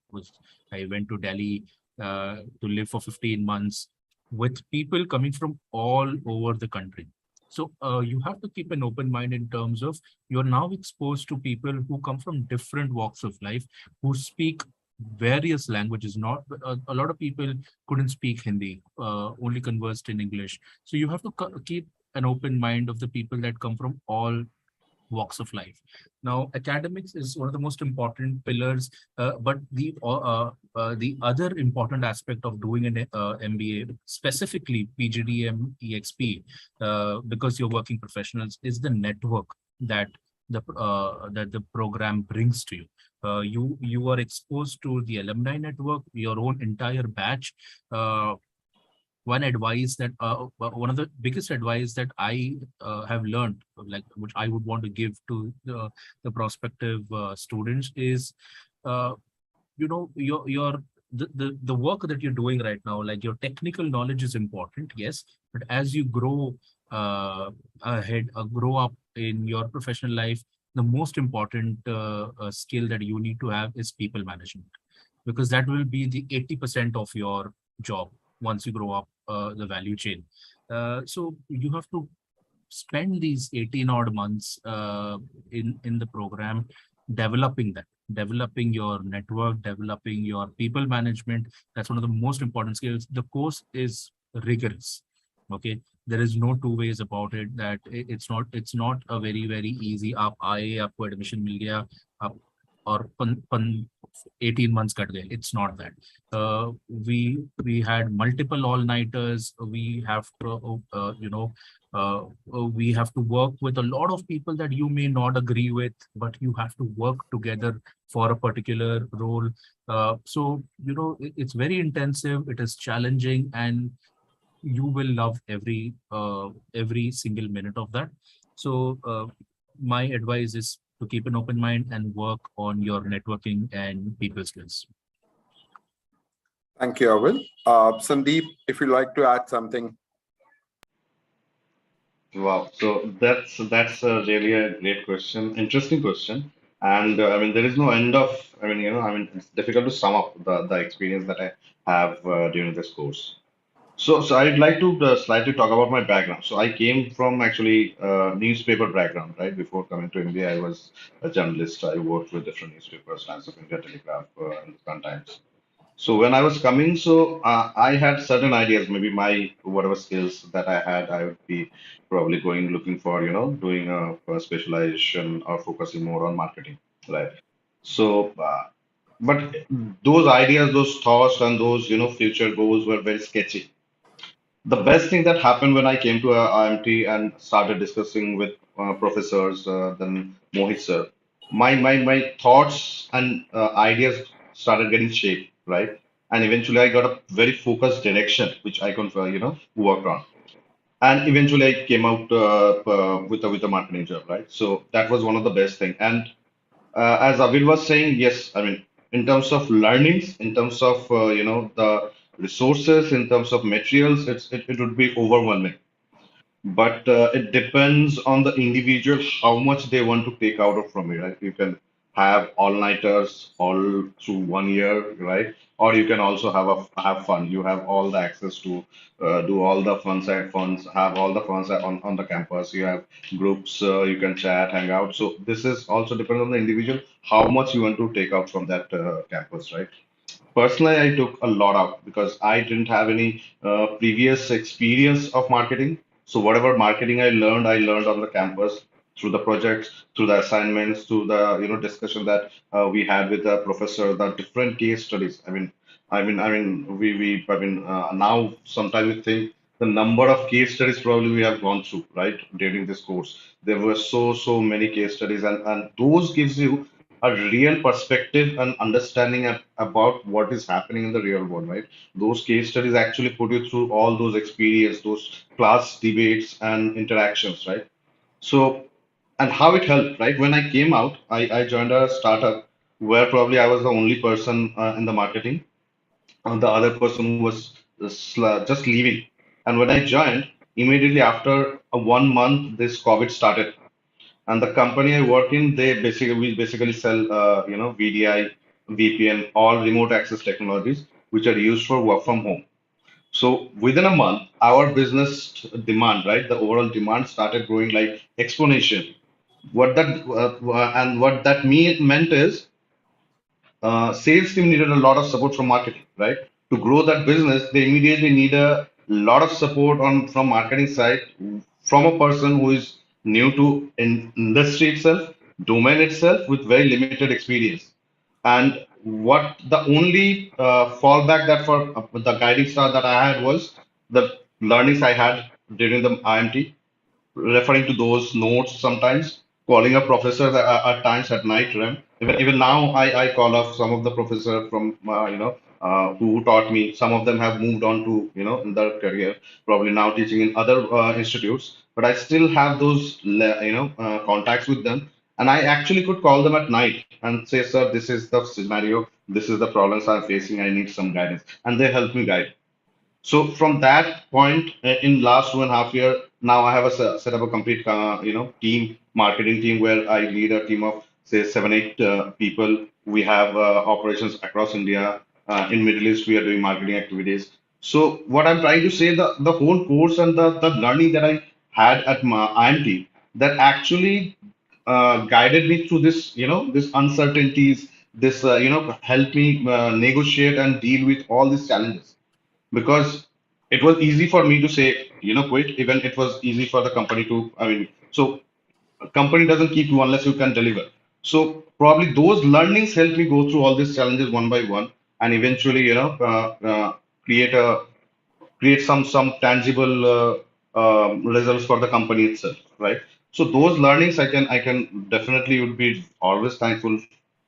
went to Delhi to live for 15 months with people coming from all over the country. So you have to keep an open mind in terms of you're now exposed to people who come from different walks of life, who speak various languages. Not a lot of people couldn't speak Hindi, only conversed in English. So you have to keep an open mind of the people that come from all walks of life. Now, academics is one of the most important pillars, but the other important aspect of doing an MBA, specifically PGDM EXP, because you're working professionals, is the network that the program brings to you. You are exposed to the alumni network, your own entire batch. One of the biggest advice that I have learned, like which I would want to give to the prospective students, is the work that you're doing right now. Like, your technical knowledge is important, yes, but as you grow grow up in your professional life, the most important skill that you need to have is people management, because that will be the 80% of your job once you grow up the value chain. So you have to spend these 18 odd months in the program developing your network, developing your people management. That's one of the most important skills. The course is rigorous. Okay, there is no two ways about it, that it's not a very easy आप आए आपको admission मिल गया आप और 18 months cut gaye. It's not that. We had multiple all-nighters. We have to we have to work with a lot of people that you may not agree with, but you have to work together for a particular role. So it's very intensive, it is challenging, and you will love every single minute of that. So my advice is to keep an open mind and work on your networking and people skills. Thank you, Avil. Sandeep, if you'd like to add something. Wow. So that's really a great question, interesting question. And I mean, there is no end of, it's difficult to sum up the experience that I have during this course. So I'd like to slightly talk about my background. So I came from actually newspaper background, right? Before coming to India, I was a journalist. I worked with different newspapers, Times of India, Telegraph, and the Sun Times. So when I was coming, I had certain ideas, maybe my whatever skills that I had, I would be probably going looking for, doing a specialization or focusing more on marketing, right? So, but those ideas, those thoughts, and those, future goals were very sketchy. The best thing that happened when I came to IMT and started discussing with professors, then Mohit sir, my thoughts and ideas started getting shaped, right? And eventually I got a very focused direction which I can, work on. And eventually I came out with a marketing job, right? So that was one of the best thing. And as Avid was saying, yes, I mean, in terms of learnings, in terms of the resources, in terms of materials, it would be overwhelming. But it depends on the individual how much they want to take out of from it. Right? You can have all-nighters all through 1 year, right? Or you can also have fun. You have all the access to do all the funds, have all the funds on the campus. You have groups, you can chat, hang out. So this is also depends on the individual how much you want to take out from that campus, right? Personally, I took a lot out because I didn't have any previous experience of marketing. So whatever marketing I learned on the campus through the projects, through the assignments, through the discussion that we had with the professor, the different case studies. Now sometimes we think the number of case studies probably we have gone through, right, during this course. There were so many case studies, and those gives you a real perspective and understanding about what is happening in the real world, right? Those case studies actually put you through all those experience, those class debates and interactions, right? So, and how it helped, right? When I came out, I joined a startup where probably I was the only person in the marketing, and the other person who was just leaving. And when I joined, immediately after 1 month, this COVID started, and the company I work in, we basically sell VDI, VPN, all remote access technologies which are used for work from home. So within a month, our business demand, right, the overall demand started growing like exponential. What that meant is sales team needed a lot of support from marketing, right? To grow that business, they immediately need a lot of support on from marketing side from a person who is new to industry itself, domain itself, with very limited experience. And what the only fallback that for the guiding star that I had was the learnings I had during the IMT, referring to those notes sometimes, calling a professor at times at night, right? Even now, I call up some of the professor from who taught me. Some of them have moved on to in their career, probably now teaching in other institutes. But I still have those contacts with them, and I actually could call them at night and say, "Sir, this is the scenario. This is the problems I'm facing. I need some guidance," and they help me guide. So from that point, in last 2.5 years, now I have set up a complete, marketing team where I lead a team of say 7, 8 people. We have operations across India. In Middle East, we are doing marketing activities. So what I'm trying to say, the whole course and the learning that I had at my IMT, that actually guided me through this, this uncertainties, this, helped me negotiate and deal with all these challenges, because it was easy for me to say, quit. Even it was easy for the company to, so a company doesn't keep you unless you can deliver. So probably those learnings helped me go through all these challenges one by one, and eventually, create a create some tangible results for the company itself, right? So those learnings I can definitely would be always thankful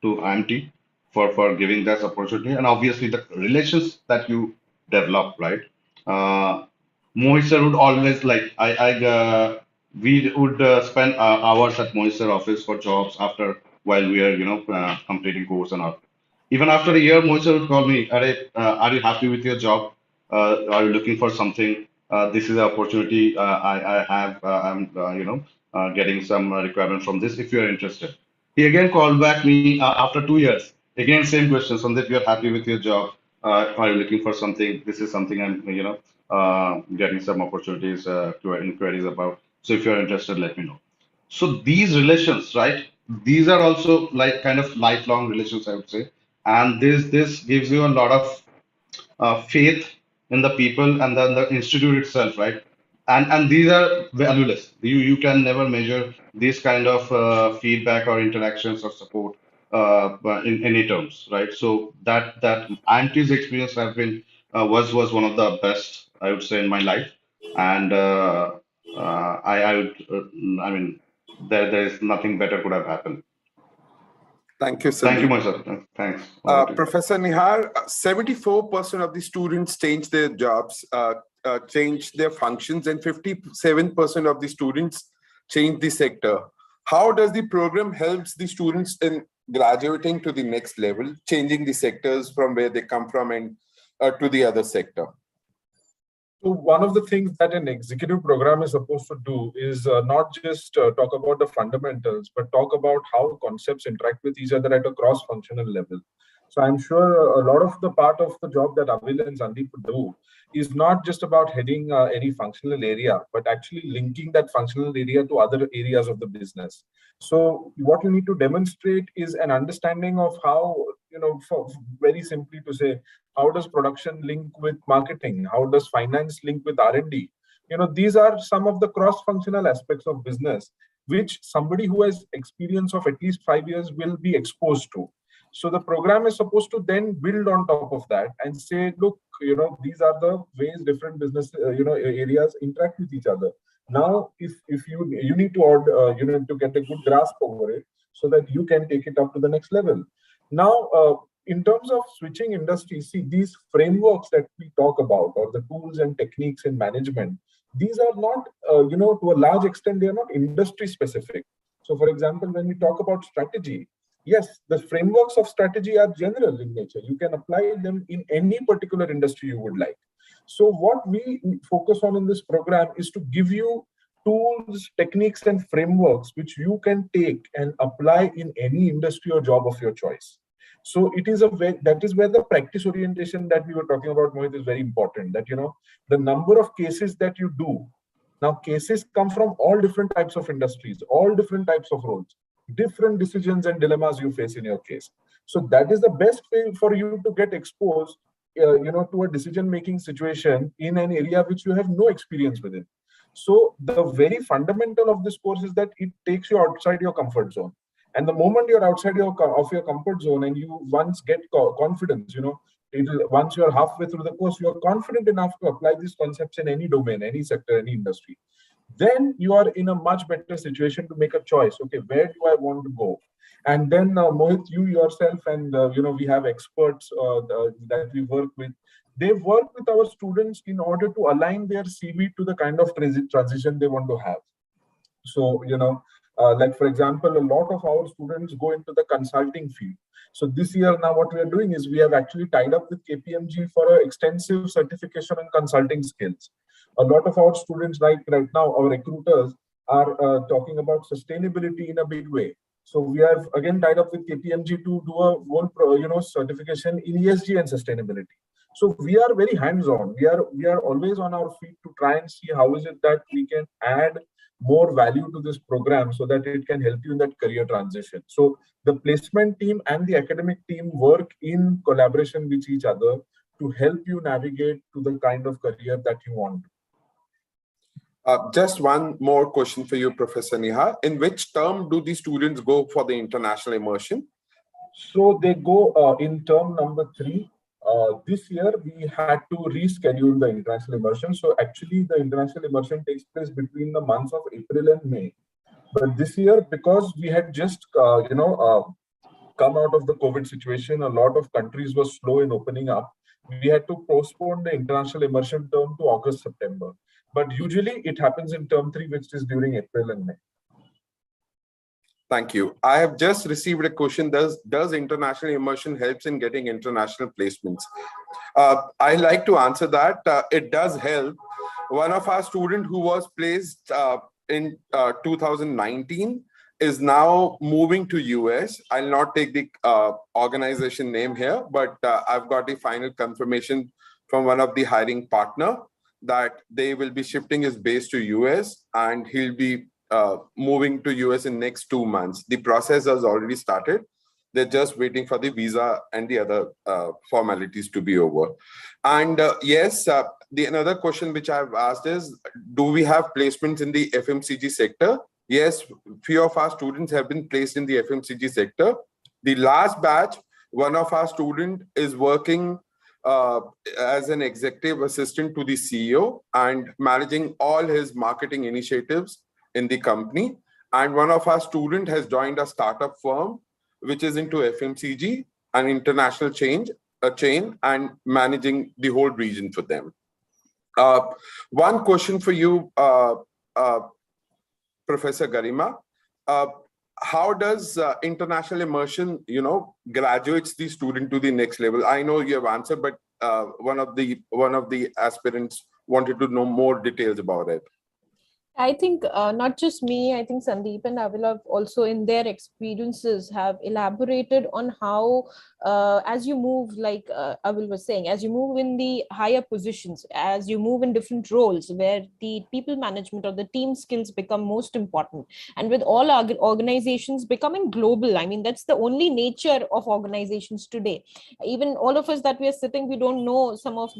to IMT for giving that opportunity, and obviously the relations that you develop, right? Uh, Mohit sir would always like I we would spend hours at Mohit sir office for jobs after while we are completing course and all. Even after a year, Mohit sir would call me, are you happy with your job? Are you looking for something? This is an opportunity I have. I'm getting some requirement from this. If you are interested, he again called back me after 2 years. Again, same question. Sandeep, you're happy with your job? Are you looking for something? This is something I'm, getting some opportunities to inquiries about. So if you're interested, let me know. So these relations, right? These are also like kind of lifelong relations, I would say, and this gives you a lot of faith in the people and the institute itself, right? And these are valueless. You can never measure these kind of feedback or interactions or support in any terms, right? So that IMT's experience have been was one of the best, I would say, in my life. And I would I mean there is nothing better could have happened. Thank you, Thank you, Sandeep. Moisar. Thanks. Over to you. Professor Nihar, 74% of the students change their jobs, change their functions, and 57% of the students change the sector. How does the program helps the students in graduating to the next level, changing the sectors from where they come from and to the other sector? So one of the things that an executive program is supposed to do is not just talk about the fundamentals, but talk about how concepts interact with each other at a cross-functional level. So I'm sure a lot of the part of the job that Avil and Sandeep do is not just about heading any functional area, but actually linking that functional area to other areas of the business. So what you need to demonstrate is an understanding of how, very simply to say, how does production link with marketing? How does finance link with R&D? These are some of the cross-functional aspects of business, which somebody who has experience of at least 5 years will be exposed to. So the program is supposed to then build on top of that and say, look, these are the ways different business, areas interact with each other. Now, if you need to order, you need to get a good grasp over it so that you can take it up to the next level. Now, in terms of switching industries, see, these frameworks that we talk about, or the tools and techniques in management, these are not, to a large extent, they are not industry specific. So, for example, when we talk about strategy, yes, the frameworks of strategy are general in nature. You can apply them in any particular industry you would like. So what we focus on in this program is to give you tools, techniques, and frameworks which you can take and apply in any industry or job of your choice. So it is that is where the practice orientation that we were talking about, Mohit, is very important. That the number of cases that you do. Now, cases come from all different types of industries, all different types of roles, different decisions and dilemmas you face in your case. So that is the best way for you to get exposed, to a decision-making situation in an area which you have no experience within. So the very fundamental of this course is that it takes you outside your comfort zone. And the moment you're outside of your comfort zone and you once get confidence, once you're halfway through the course, you're confident enough to apply these concepts in any domain, any sector, any industry. Then you are in a much better situation to make a choice. Okay, where do I want to go? And then Mohit, you yourself and we have experts that we work with. They work with our students in order to align their CV to the kind of transition they want to have. So like for example, a lot of our students go into the consulting field. So this year now what we are doing is we have actually tied up with KPMG for an extensive certification on consulting skills. A lot of our students, like right now, our recruiters are talking about sustainability in a big way. So we have again tied up with KPMG to do a whole certification in ESG and sustainability. So we are very hands-on. We are always on our feet to try and see how is it that we can add more value to this program so that it can help you in that career transition. So the placement team and the academic team work in collaboration with each other to help you navigate to the kind of career that you want. Just one more question for you, Professor Nihar. In which term do the students go for the international immersion? So they go in term number 3. This year, we had to reschedule the international immersion. So actually, the international immersion takes place between the months of April and May. But this year, because we had just, come out of the COVID situation, a lot of countries were slow in opening up. We had to postpone the international immersion term to August, September. But usually it happens in term 3, which is during April and May. Thank you. I have just received a question. Does international immersion helps in getting international placements? I like to answer that. It does help. One of our students who was placed in 2019 is now moving to US. I'll not take the organization name here, but I've got the final confirmation from one of the hiring partner that they will be shifting his base to US and he'll be moving to US in next 2 months. The process has already started. They're just waiting for the visa and the other formalities to be over. And yes, the another question which I've asked is, do we have placements in the FMCG sector? Yes, few of our students have been placed in the FMCG sector. The last batch, one of our student is working as an executive assistant to the CEO and managing all his marketing initiatives in the company. And one of our student has joined a startup firm, which is into FMCG, an international chain, and managing the whole region for them. One question for you, Professor Garima. How does international immersion, graduates the student to the next level? I know you have answered, but one of the aspirants wanted to know more details about it. I think not just me, I think Sandeep and Avilav also in their experiences have elaborated on how, as you move, like Avil was saying, as you move in the higher positions, as you move in different roles where the people management or the team skills become most important. And with all organizations becoming global, I mean, that's the only nature of organizations today. Even all of us that we are sitting, we don't know some of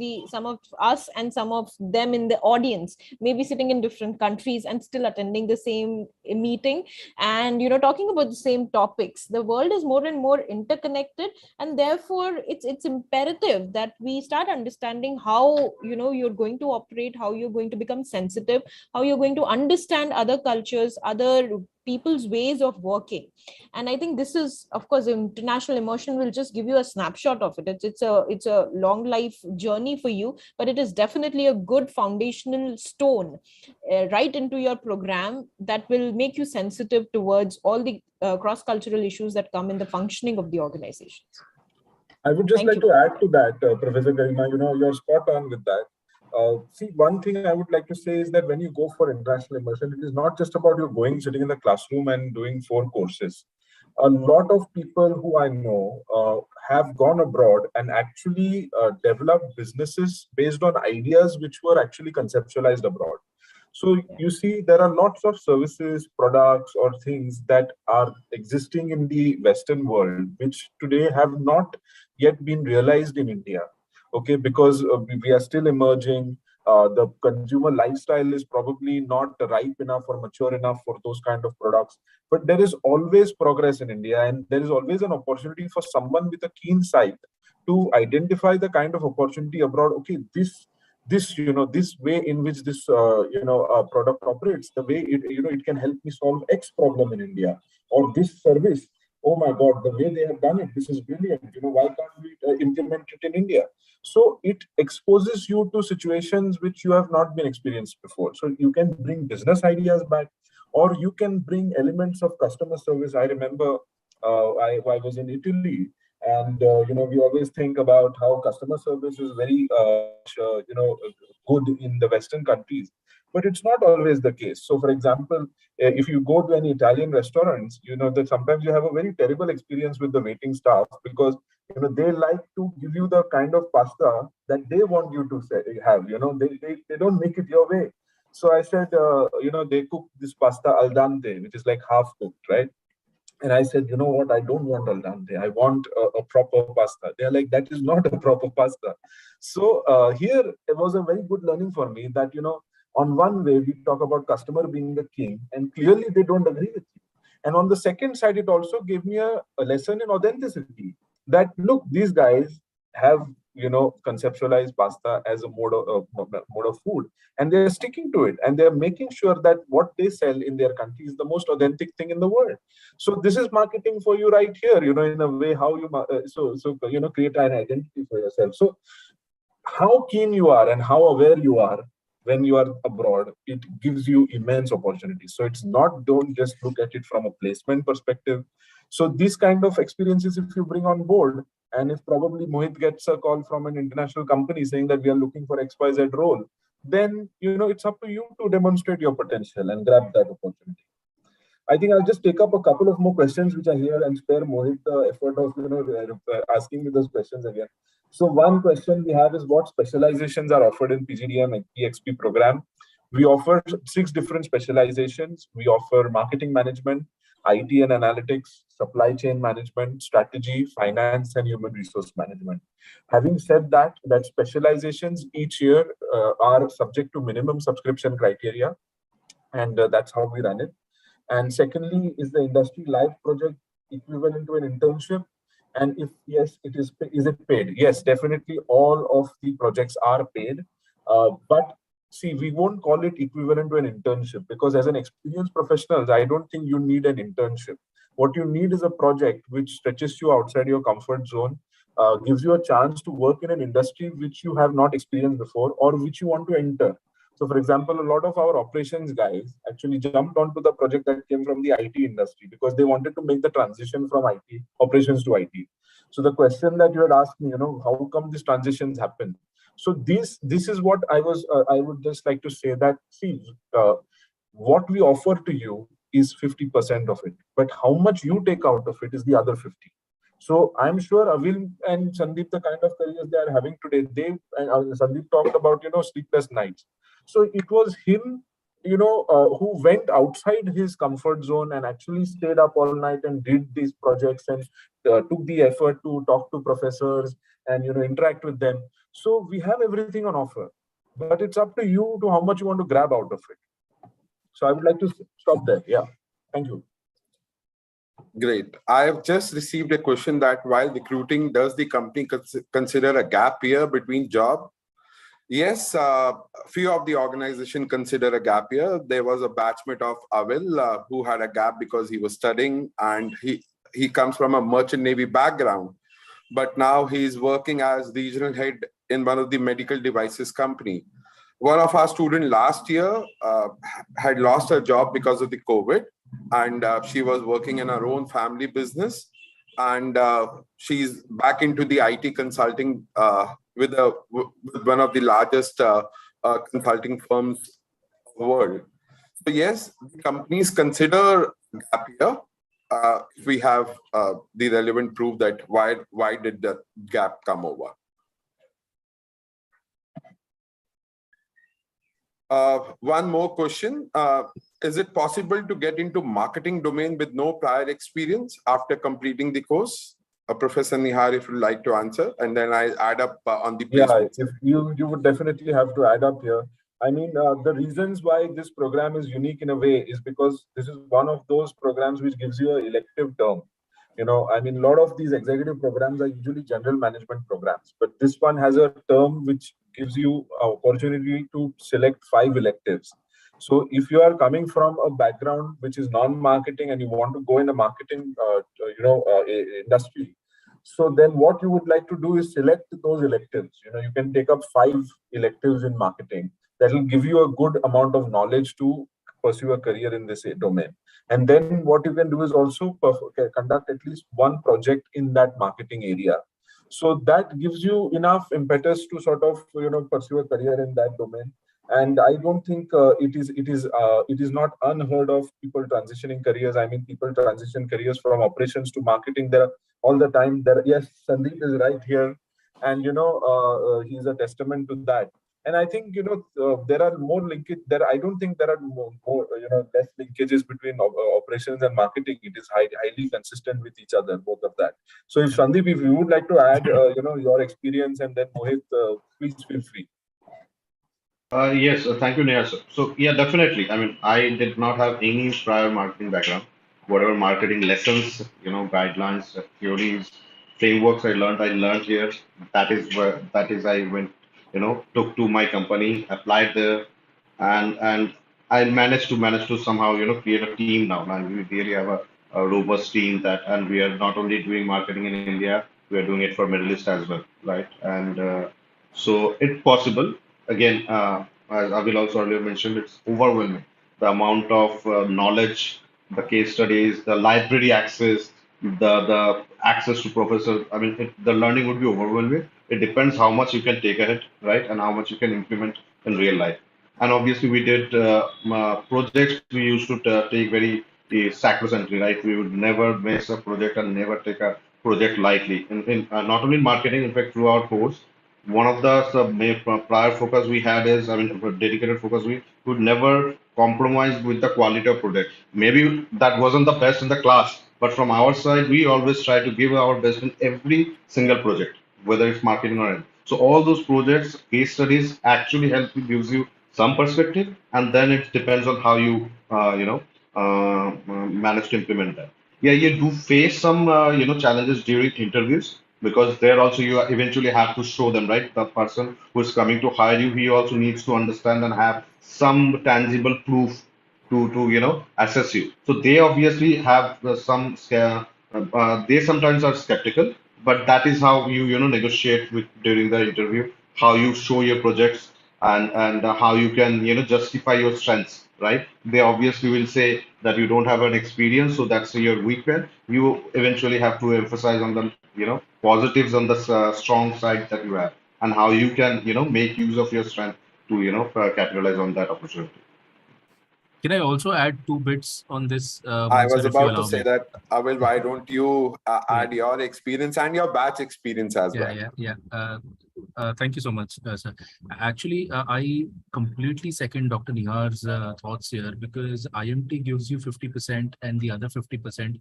us and some of them in the audience may be sitting in different countries and still attending the same meeting and talking about the same topics. The world is more and more interconnected, and therefore it's imperative that we start understanding how you're going to operate, how you're going to become sensitive, how you're going to understand other cultures, other people's ways of working. And I think this is, of course, international immersion will just give you a snapshot of it. It's a long life journey for you, but it is definitely a good foundational stone right into your program that will make you sensitive towards all the cross-cultural issues that come in the functioning of the organizations. I would just like to add to that, Professor Garima, you're spot on with that. See, one thing I would like to say is that when you go for international immersion, it is not just about you sitting in the classroom and doing 4 courses. A lot of people who I know have gone abroad and actually developed businesses based on ideas which were actually conceptualized abroad. So you see, there are lots of services, products, or things that are existing in the Western world, which today have not yet been realized in India. Okay, because we are still emerging. The consumer lifestyle is probably not ripe enough or mature enough for those kind of products. But there is always progress in India, and there is always an opportunity for someone with a keen sight to identify the kind of opportunity abroad. Okay, this way in which this product operates, the way it can help me solve X problem in India, or this service, oh my God, the way they have done it, this is brilliant. Why can't we implement it in India? So it exposes you to situations which you have not been experienced before. So you can bring business ideas back, or you can bring elements of customer service. I remember I was in Italy, and we always think about how customer service is very good in the Western countries, but it's not always the case. So, for example, if you go to any Italian restaurants, that sometimes you have a very terrible experience with the waiting staff, because they like to give you the kind of pasta that they want you to have. They don't make it your way. So I said, they cook this pasta al dente, which is like half cooked, right? And I said, you know what, I don't want al dente. I want a proper pasta. They're like, that is not a proper pasta. So here it was a very good learning for me that, on one way, we talk about customer being the king, and clearly they don't agree with you. And on the second side, it also gave me a lesson in authenticity that, look, these guys have, conceptualized pasta as a mode of food, and they're sticking to it, and they're making sure that what they sell in their country is the most authentic thing in the world. So this is marketing for you right here, in a way, how you create an identity for yourself. So how keen you are and how aware you are when you are abroad, it gives you immense opportunities. So it's not, don't just look at it from a placement perspective. So these kind of experiences, if you bring on board, and if probably Mohit gets a call from an international company saying that we are looking for XYZ role, then it's up to you to demonstrate your potential and grab that opportunity. I think I'll just take up a couple of more questions which are here and spare Mohit the effort of asking me those questions again. So one question we have is, what specializations are offered in PGDM and ExP program? We offer 6 different specializations. We offer marketing management, IT and analytics, supply chain management, strategy, finance, and human resource management. Having said that, specializations each year are subject to minimum subscription criteria, and that's how we run it. And secondly, is the industry live project equivalent to an internship? And if yes, is it paid? Yes, definitely all of the projects are paid. But see, we won't call it equivalent to an internship because as an experienced professional, I don't think you need an internship. What you need is a project which stretches you outside your comfort zone, gives you a chance to work in an industry which you have not experienced before or which you want to enter. So, for example, a lot of our operations guys actually jumped onto the project that came from the IT industry because they wanted to make the transition from IT operations to IT. So, the question that you had asked me, how come these transitions happen? So, this is what I would just like to say that see, what we offer to you is 50% of it, but how much you take out of it is the other 50. So I'm sure Avil and Sandeep, the kind of careers they are having today, Sandeep talked about sleepless nights. So it was him, who went outside his comfort zone and actually stayed up all night and did these projects and took the effort to talk to professors and interact with them. So we have everything on offer, but it's up to you to how much you want to grab out of it. So I would like to stop there. Yeah, thank you. Great. I have just received a question that while recruiting, does the company consider a gap year between job? Yes, few of the organization consider a gap year. There was a batchmate of Avil who had a gap because he was studying, and he comes from a merchant navy background, but now he's working as regional head in one of the medical devices company. One of our students last year had lost her job because of the COVID, and she was working in her own family business, and she's back into the IT consulting with one of the largest consulting firms in the world. So yes, the companies consider gap year if we have the relevant proof that why did the gap come over. One more question. Is it possible to get into marketing domain with no prior experience after completing the course? Professor Nihar, if you'd like to answer, and then I add up on the placement. Yeah, if you would definitely have to add up here. I mean, the reasons why this program is unique in a way is because this is one of those programs which gives you an elective term. I mean, a lot of these executive programs are usually general management programs, but this one has a term which gives you an opportunity to select 5 electives. So if you are coming from a background which is non-marketing and you want to go in a marketing, industry, so then what you would like to do is select those electives. You can take up 5 electives in marketing. That will give you a good amount of knowledge to pursue a career in this domain. And then what you can do is also conduct at least one project in that marketing area. So that gives you enough impetus to sort of pursue a career in that domain. And I don't think it is not unheard of people transitioning careers. I mean, people transition careers from operations to marketing there all the time. Yes, Sandeep is right here, and he's a testament to that. And I think there are more linkage. I don't think there are more less linkages between operations and marketing. It is highly consistent with each other, both of that. So, if Sandeep, if you would like to add, your experience, and then Mohit, please feel free. Yes, thank you, Neha. So, yeah, definitely. I mean, I did not have any prior marketing background. Whatever marketing lessons, guidelines, theories, frameworks I learned here. That is I went, took to my company, applied there, and I managed to somehow, create a team now. And we really have a robust team and we are not only doing marketing in India, we are doing it for Middle East as well, right? And so it's possible. Again, as Avil also earlier mentioned, it's overwhelming. The amount of knowledge, the case studies, the library access, the access to professors. I mean, the learning would be overwhelming. It depends how much you can take ahead, right, and how much you can implement in real life. And obviously, we did projects we used to take very sacrosanct, right? We would never miss a project and never take a project lightly. Not only in marketing, in fact, through our course, one of the prior focus we had is, I mean, dedicated focus, we could never compromise with the quality of product. Maybe that wasn't the best in the class, but from our side, we always try to give our best in every single project, whether it's marketing or anything. So all those projects, case studies actually help you, gives you some perspective, and then it depends on how you, manage to implement that. Yeah, you do face some, challenges during interviews, because there also you eventually have to show them, right? The person who is coming to hire you, he also needs to understand and have some tangible proof to assess you. So they obviously have some scare. They sometimes are skeptical, but that is how you negotiate with during the interview, how you show your projects, and how you can justify your strengths, right? They obviously will say that you don't have an experience, so that's your weak point. You eventually have to emphasize on the positives on the strong side that you have, and how you can make use of your strength to capitalize on that opportunity. Can I also add two bits on this, I Mohit was sir, if you about to allow say me? that, Awil, why don't you add Yeah. your experience and your batch experience as well? Yeah. Thank you so much, sir. Actually, I completely second Dr. Nihar's thoughts here, because IMT gives you 50% and the other 50%,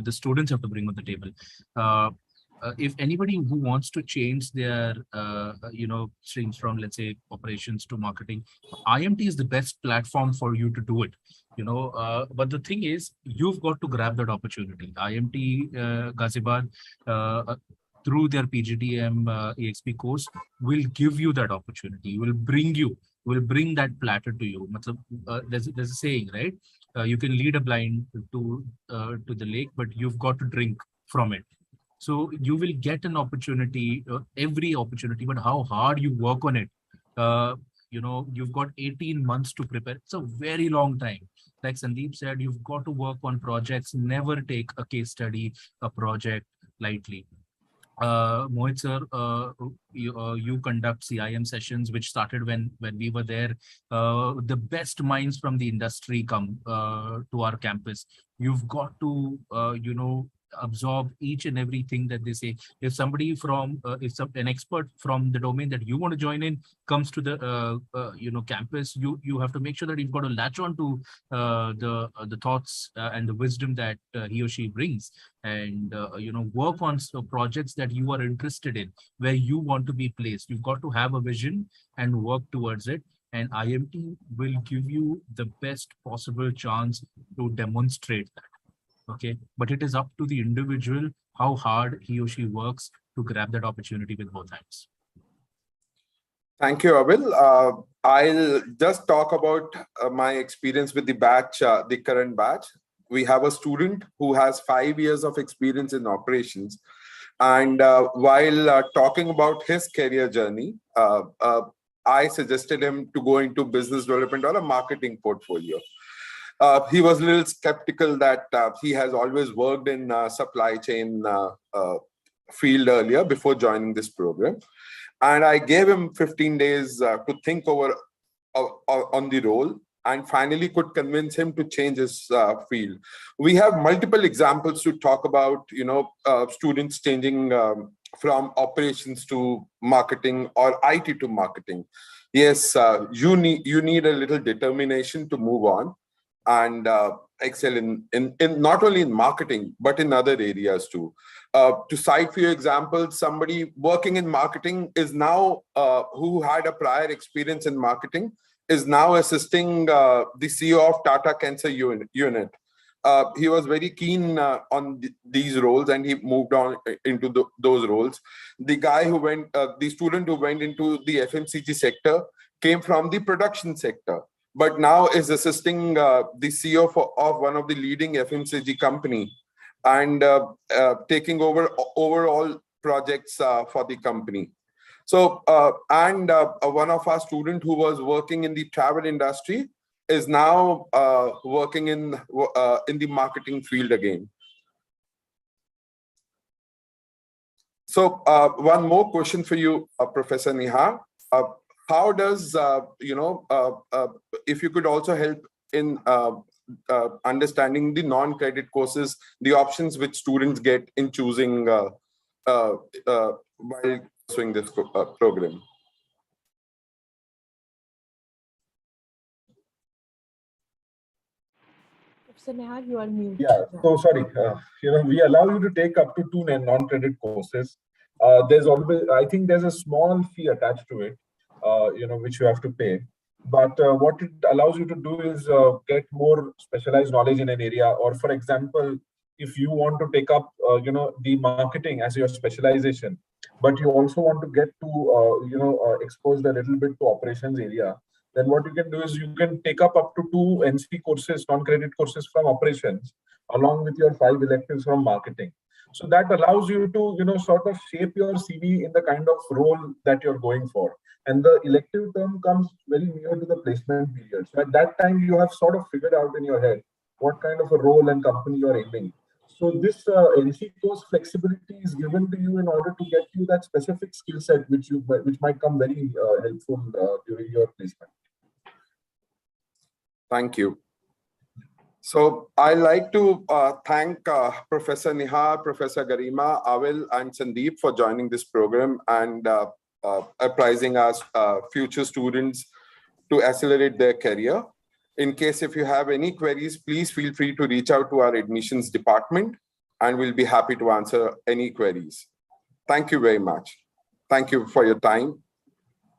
the students have to bring on the table. If anybody who wants to change their, streams from, let's say, operations to marketing, IMT is the best platform for you to do it. But the thing is, you've got to grab that opportunity. IMT Ghaziabad, through their PGDM ExP course, will give you that opportunity, will bring that platter to you. There's a saying, right? You can lead a blind to the lake, but you've got to drink from it. So you will get an opportunity, every opportunity, but how hard you work on it. You've got 18 months to prepare. It's a very long time. Like Sandeep said, you've got to work on projects. Never take a case study, a project lightly. Mohit sir, you conduct CIM sessions, which started when we were there. The best minds from the industry come to our campus. You've got to, absorb each and everything that they say. If somebody from, an expert from the domain that you want to join in comes to the, campus, you have to make sure that you've got to latch on to the thoughts and the wisdom that he or she brings, and work on projects that you are interested in, where you want to be placed. You've got to have a vision and work towards it, and IMT will give you the best possible chance to demonstrate that. Okay, but it is up to the individual how hard he or she works to grab that opportunity with both hands. Thank you, Awil. I'll just talk about my experience with the batch, the current batch. We have a student who has 5 years of experience in operations. And while talking about his career journey, I suggested him to go into business development or a marketing portfolio. He was a little skeptical that he has always worked in supply chain field earlier before joining this program. And I gave him 15 days to think over on the role, and finally could convince him to change his field. We have multiple examples to talk about, students changing from operations to marketing or IT to marketing. Yes, you need a little determination to move on and excel in not only in marketing, but in other areas too. To cite few examples, somebody working in marketing is now, who had a prior experience in marketing, is now assisting the CEO of Tata Cancer Unit. He was very keen on these roles, and he moved on into those roles. The guy who went, the student who went into the FMCG sector came from the production sector, but now is assisting the CEO of one of the leading FMCG company, and taking over overall projects for the company. So, one of our students who was working in the travel industry is now working in the marketing field again. So, one more question for you, Professor Nihar. How does, if you could also help in understanding the non-credit courses, the options which students get in choosing while pursuing this program. Professor Nehar, you are muted. Yeah, so sorry, we allow you to take up to 2 non-credit courses. There's always, I think there's a small fee attached to it, which you have to pay. But what it allows you to do is get more specialized knowledge in an area. Or for example, if you want to take up, the marketing as your specialization, but you also want to get to, exposed a little bit to operations area, then what you can do is you can take up to 2 NC courses, non-credit courses from operations, along with your 5 electives from marketing. So that allows you to, sort of shape your CV in the kind of role that you're going for. And the elective term comes very near to the placement period. So at that time, you have sort of figured out in your head what kind of a role and company you're aiming. So this NC course flexibility is given to you in order to get you that specific skill set, which might come very helpful during your placement. Thank you. So I'd like to thank Professor Nehar, Professor Garima, Awil, and Sandeep for joining this program and apprising us future students to accelerate their career. In case if you have any queries, please feel free to reach out to our admissions department and we'll be happy to answer any queries. Thank you very much. Thank you for your time.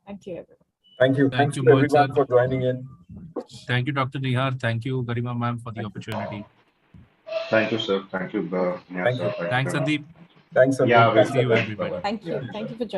Thank you, everyone. Thank you. Thanks to everyone for joining in. Thank you, Dr. Nehar. Thank you, Garima ma'am, for the opportunity. Thank you, sir. Thank you, Thank sir. you. Thanks, Sandeep. Thanks, Sandeep. Yeah, See you, everybody. Thank you. Thank you for joining.